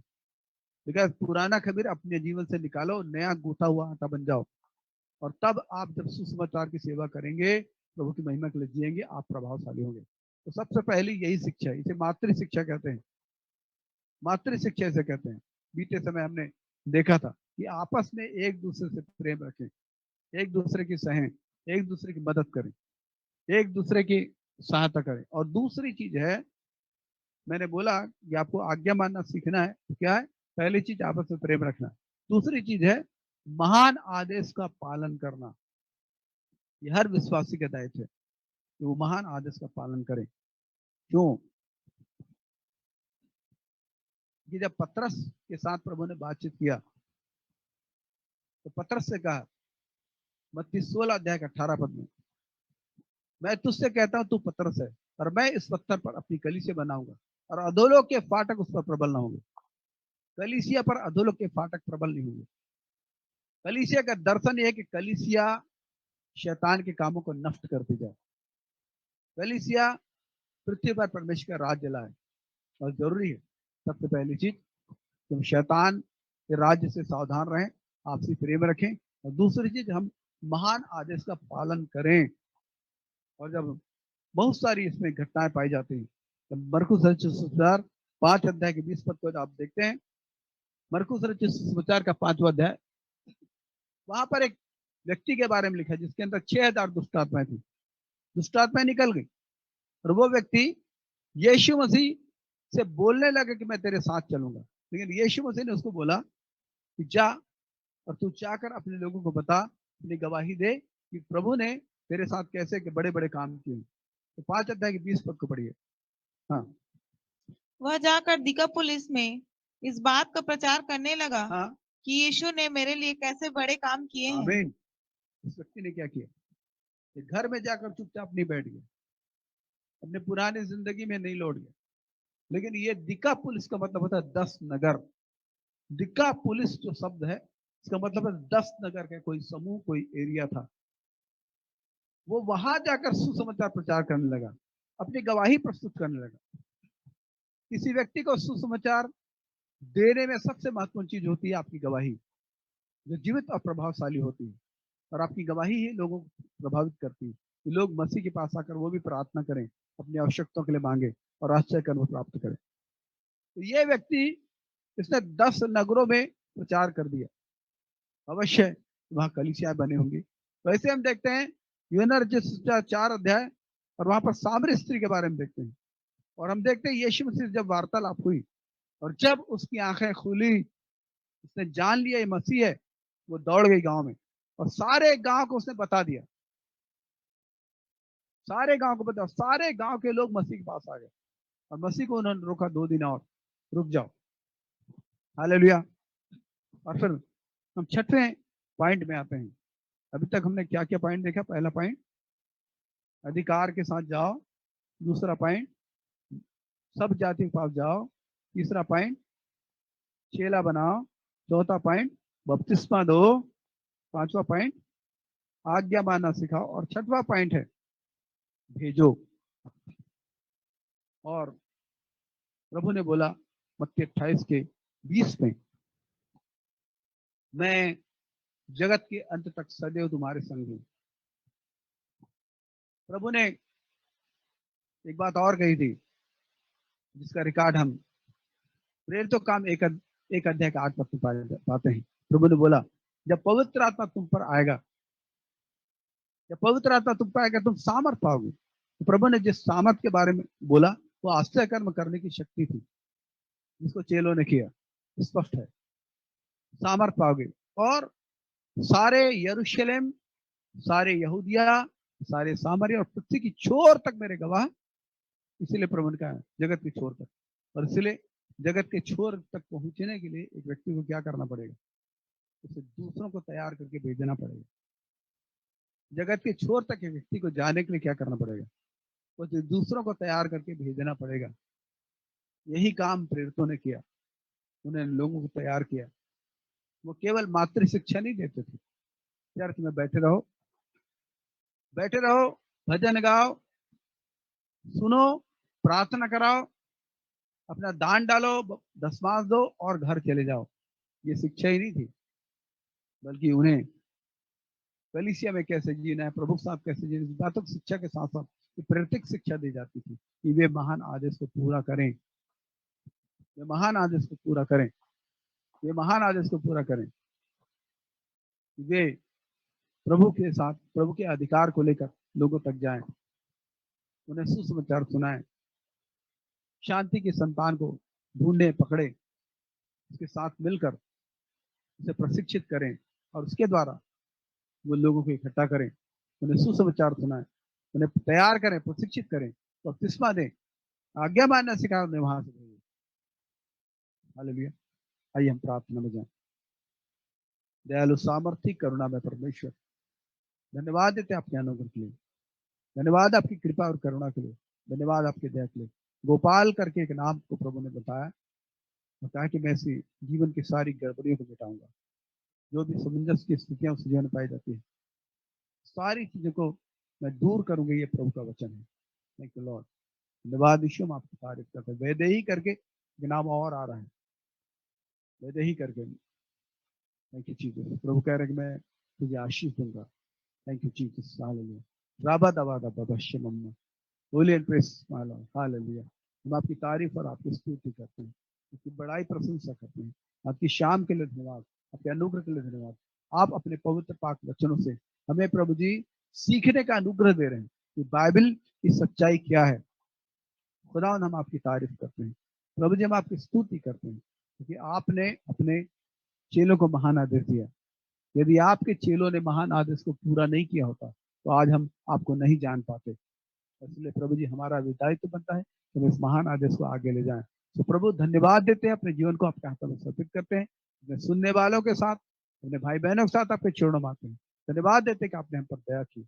Speaker 1: बिकॉज पुराना खमीर अपने जीवन से निकालो, नया गूथा हुआ आटा बन जाओ, और तब आप जब सुसमाचार की सेवा करेंगे, प्रभु की महिमा के लिए जिएंगे, आप प्रभावशाली होंगे। तो सबसे पहली यही शिक्षा है, इसे मातृ शिक्षा कहते हैं। मातृ शिक्षा इसे कहते हैं। बीते समय हमने देखा था कि आपस में एक दूसरे से प्रेम रखें, एक दूसरे की सहें, एक दूसरे की मदद करें, एक दूसरे की सहायता करें। और दूसरी चीज है, मैंने बोला कि आपको आज्ञा मानना सीखना है, तो क्या है? पहली चीज आपस में प्रेम रखना। दूसरी चीज है महान आदेश का पालन करना। ये हर विश्वासी का दायित्व है कि वो महान आदेश का पालन करें। क्यों? कि जब पतरस के साथ प्रभु ने बातचीत किया, तो पतरस से कहा, मत्ती 16 अध्याय 18 पद में, मैं तुझसे कहता हूं तू पतरस है, और मैं इस पत्थर पर अपनी कलीसिया बनाऊंगा, और अधोलोक के फाटक उस पर प्रबल ना होंगे। कलीसिया पर अधोलोक के फाटक प्रबल नहीं होंगे। कलीसिया का दर्शन यह है कि कलीसिया शैतान के कामों को नष्ट करती जाए। कलीसिया पृथ्वी पर परमेश्वर का राज्य लाए, और जरूरी है सबसे पहली चीज कि हम शैतान के राज्य से सावधान रहें, आपसी प्रेम रखें। और दूसरी चीज, हम महान आदेश का पालन करें। और जब बहुत सारी इसमें घटनाएं पाई जाती हैं, जब मरकुस रचित सुसमाचार 5 अध्याय के 20 पद को आप देखते हैं, मरकुस रचित सुसमाचार का 5वां अध्याय, वहां पर एक व्यक्ति के बारे में लिखा है जिसके अंदर 6000 दुष्ट आत्माएं थी। दुष्ट आत्माएं निकल गई, और वो व्यक्ति यीशु मसीह से बोलने लगा कि मैं तेरे साथ चलूंगा। लेकिन यीशु मसीह ने उसको बोला कि जा, और तू जाकर अपने लोगों को बता, अपनी गवाही दे कि प्रभु ने तेरे साथ कैसे के बड़े बड़े काम किए। तो 5 अध्याय के 20 पद को पढ़िए। हाँ,
Speaker 2: वह जाकर दिकापुलिस में इस बात का प्रचार करने लगा,
Speaker 1: हाँ,
Speaker 2: कि यीशु ने मेरे लिए कैसे बड़े काम किए हैं।
Speaker 1: आमीन। इस व्यक्ति ने क्या किया? कि घर में जाकर चुपचाप नहीं बैठ गया, अपने पुरानी जिंदगी में नहीं लौट गया। लेकिन ये दिका पुलिस का मतलब होता है 10 नगर। दिका पुलिस जो शब्द है, इसका मतलब है 10 नगर का कोई समूह, कोई एरिया था। वो वहां जाकर सुसमाचार प्रचार करने लगा, अपनी गवाही प्रस्तुत करने लगा। किसी व्यक्ति को सुसमाचार देने में सबसे महत्वपूर्ण चीज होती है आपकी गवाही, जो जीवित और प्रभावशाली होती है। और आपकी गवाही ही लोगों को प्रभावित करती है कि लोग मसीह के पास आकर वो भी प्रार्थना करें, अपनी आवश्यकताओं के लिए मांगे, और आश्चर्य कर्म प्राप्त करें। तो ये व्यक्ति, इसने 10 नगरों में प्रचार कर दिया। अवश्य वहां कलीसियाएं बने होंगी। तो ऐसे हम देखते हैं यूहन्ना रचित 4 अध्याय, और वहां पर सामरी स्त्री के बारे में देखते हैं। और हम देखते हैं यीशु मसीह जब वार्तालाप हुई, और जब उसकी आंखें खुली, उसने जान लिया ये मसीह है, वो दौड़ गई गांव में, और सारे गांव को उसने बता दिया। सारे गांव को बता, सारे गांव के लोग मसीह के पास आ गए, और मसीह को उन्होंने रोका 2 दिन और, रुक जाओ। हालेलुया। और फिर हम 6वें पॉइंट में आते हैं। अभी तक हमने क्या क्या पॉइंट देखा? पहला पॉइंट, अधिकार के साथ जाओ। दूसरा पॉइंट, सब जाति के पास जाओ। तीसरा पॉइंट, चेला बनाओ। चौथा पॉइंट, बपतिस्मा दो। 5वां पॉइंट, आज्ञा मानना सिखाओ। और 6वां पॉइंट है, भेजो। और प्रभु ने बोला मत्ती 28 के 20 में, मैं जगत के अंत तक सदैव तुम्हारे संग हूं। प्रभु ने एक बात और कही थी, जिसका रिकॉर्ड हम प्रेरितों काम 1 अध्याय का 8 पद पाते हैं। प्रभु ने बोला, जब पवित्र आत्मा तुम पर आएगा, जब पवित्र आत्मा तुम पर आएगा, तुम सामर्थ पाओगे। तो प्रभु ने जिस सामर्थ के बारे में बोला, वो आश्चर्य कर्म करने की शक्ति थी, जिसको चेलों ने किया। स्पष्ट है, सामर्थ पाओगे। और सारे यरूशलेम, सारे यहूदिया, सारे सामरिया और पृथ्वी की छोर तक मेरे गवाह इसीलिए प्रभु ने कहा जगत के छोर तक, और इसलिए जगत के छोर तक पहुंचने के लिए एक व्यक्ति को क्या करना पड़ेगा, उसे दूसरों को तैयार करके भेजना पड़ेगा। जगत के छोर तक एक व्यक्ति को जाने के लिए क्या करना पड़ेगा, उसे दूसरों को तैयार करके भेजना पड़ेगा। यही काम प्रेरितों ने किया, उन्होंने लोगों को तैयार किया। वो केवल मातृ शिक्षा नहीं देते थे, चर्च में बैठे रहो, भजन गाओ, सुनो, प्रार्थना कराओ, अपना दान डालो, दशमांश दो और घर चले जाओ। ये शिक्षा ही नहीं थी, बल्कि उन्हें कलीसिया में कैसे जीना है, प्रभु साहब कैसे जीना, बातों की शिक्षा के साथ साथ प्रैक्टिक शिक्षा दी जाती थी कि वे महान आदेश को पूरा करें, वे महान आदेश को पूरा करें, वे महान आदेश को पूरा करें, वे प्रभु के साथ, प्रभु के अधिकार को लेकर लोगों तक जाएं, उन्हें सुसमाचार सुनाएं, शांति की संतान को ढूंढे पकड़े, उसके साथ मिलकर उसे प्रशिक्षित करें और उसके द्वारा वो लोगों को इकट्ठा करें, उन्हें सुसमाचार सुनाएं, उन्हें तैयार करें, प्रशिक्षित करें, बपतिस्मा दें, आज्ञा मानना सिखाएं, उन्हें वहां से भेजें। हालेलुया। आइए हम प्रार्थना में जाएं। दयालु सामर्थी करुणा में परमेश्वर, धन्यवाद देते आपके अनुग्रह के लिए, धन्यवाद आपकी कृपा और करुणा के लिए, धन्यवाद आपके दया के लिए। गोपाल करके एक नाम को प्रभु ने बताया कि मैं इसी जीवन की सारी गड़बड़ियों को मिटाऊंगा, जो भी समंजस की स्थितियां उस जीवन में पाई जाती है, सारी चीजों को मैं दूर करूंगा, ये प्रभु का वचन है। थैंक यू लॉर्ड, धन्यवाद यीशु, हम आपकी तारीफ करते हैं। वैदेही करके नाम और आ रहा है, वैदेही करके। Thank you Jesus. प्रभु कह रहे हैं कि मैं तुझे आशीष दूंगा। Thank you Jesus. हालेलुया। राबा दबा दबा बश्य मम्मा, holy and praise my Lord. Hallelujah. हम आपकी तारीफ और आपकी स्तुति करते हैं, आपकी बड़ाई प्रशंसा करते हैं। आपकी शाम के लिए धन्यवाद, आपके अनुग्रह के लिए धन्यवाद। आप अपने पवित्र पाक वचनों से हमें प्रभु जी सीखने का अनुग्रह दे रहे हैं कि बाइबल की सच्चाई क्या है। खुदा हम आपकी तारीफ करते हैं प्रभु जी, हम आपकी स्तुति करते हैं क्योंकि आपने अपने चेलों को महान आदेश दिया। यदि आपके चेलों ने महान आदेश को पूरा नहीं किया होता तो आज हम आपको नहीं जान पाते। इसलिए प्रभु जी हमारा दायित्व बनता है कि हम इस महान आदेश को आगे ले जाएं। तो प्रभु धन्यवाद देते हैं, अपने जीवन को आपके हाथों में समर्पित करते हैं, अपने सुनने वालों के साथ, अपने भाई बहनों के साथ आपके चरणों में आते हैं। धन्यवाद देते हैं कि आपने हम पर दया की।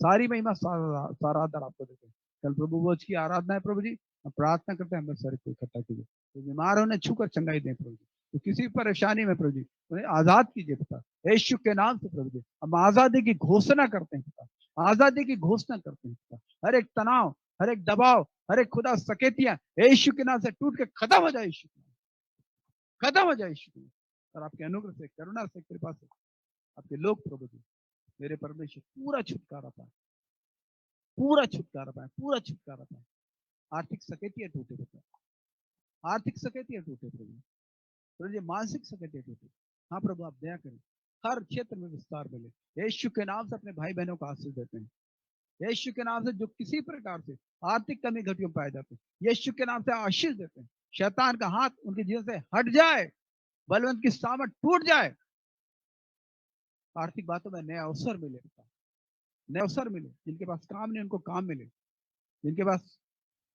Speaker 1: सारी महिमा सारा आदर आपको देते हैं। कल प्रभु भोज की आराधना है प्रभु जी, हम प्रार्थना करते हैं हमें सारे को इकट्ठा कीजिए। तो बीमार होने छूकर चंगाई दें प्रभु जी, तो किसी परेशानी में प्रभु जी उन्हें आजाद कीजिए पिता, यीशु के नाम से प्रभु जी। हम आजादी की घोषणा करते हैं पिता, आजादी की घोषणा करते हैं पिता। हर एक तनाव, हर एक दबाव, हर एक खुदा सकेतियां यीशु के नाम से टूट के खत्म हो जाए, यीशु खत्म हो जाए यीशु। और आपके अनुग्रह से, करुणा से, कृपा से आपके लोग प्रभु जी मेरे परमेश्वर पूरा छुटकारा पाए, पूरा छुटकारा पाए, पूरा छुटकारा पाए। आर्थिक सकेतियां टूटे पिता, आर्थिक सकेतियां टूटे प्रभु जी, मानसिक सकेतियां टूटे। हाँ प्रभु आप दया करें, हर क्षेत्र में विस्तार मिले। यीशु के नाम से अपने भाई बहनों को आशीष देते हैं। यीशु के नाम से जो किसी प्रकार से आर्थिक कमी घटियों पाए जाते हैं, यीशु के नाम से आशीष देते हैं। शैतान का हाथ उनके जीवन से हट जाए, बलवंत की सामर्थ टूट जाए, आर्थिक बातों में नए अवसर मिले, नए अवसर मिले। जिनके पास काम नहीं उनको काम मिले, जिनके पास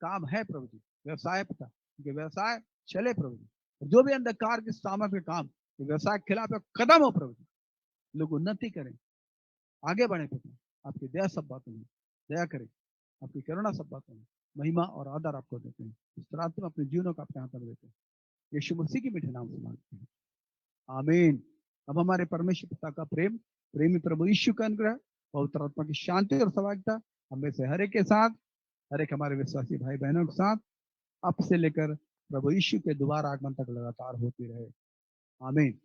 Speaker 1: काम है प्रभु जी, व्यवसाय पिता उनके व्यवसाय चले प्रभु जी। जो भी अंधकार के सामर्थ्य काम व्यवसाय के खिलाफ कदम हो प्रभु जी, लोग उन्नति करें, आगे बढ़े पिता। आपकी दया सब बातों में दया करें, आपकी करुणा सब बातों में महिमा और आदर आपको देते हैं। इस तरह तुम अपने जीवनों का आपके हाथ में देते हैं, यीशु मसीह के मीठे नाम से मांगते हैं, आमीन। अब हमारे परमेश्वर पिता का प्रेम, प्रेमी प्रभु यीशु का अनुग्रह, पवित्र आत्मा की शांति और सहभागिता हमें से हर एक के साथ, हर एक हमारे विश्वासी भाई बहनों के साथ अब से लेकर प्रभु यीशु के दोबारा आगमन तक लगातार होती रहे, आमीन।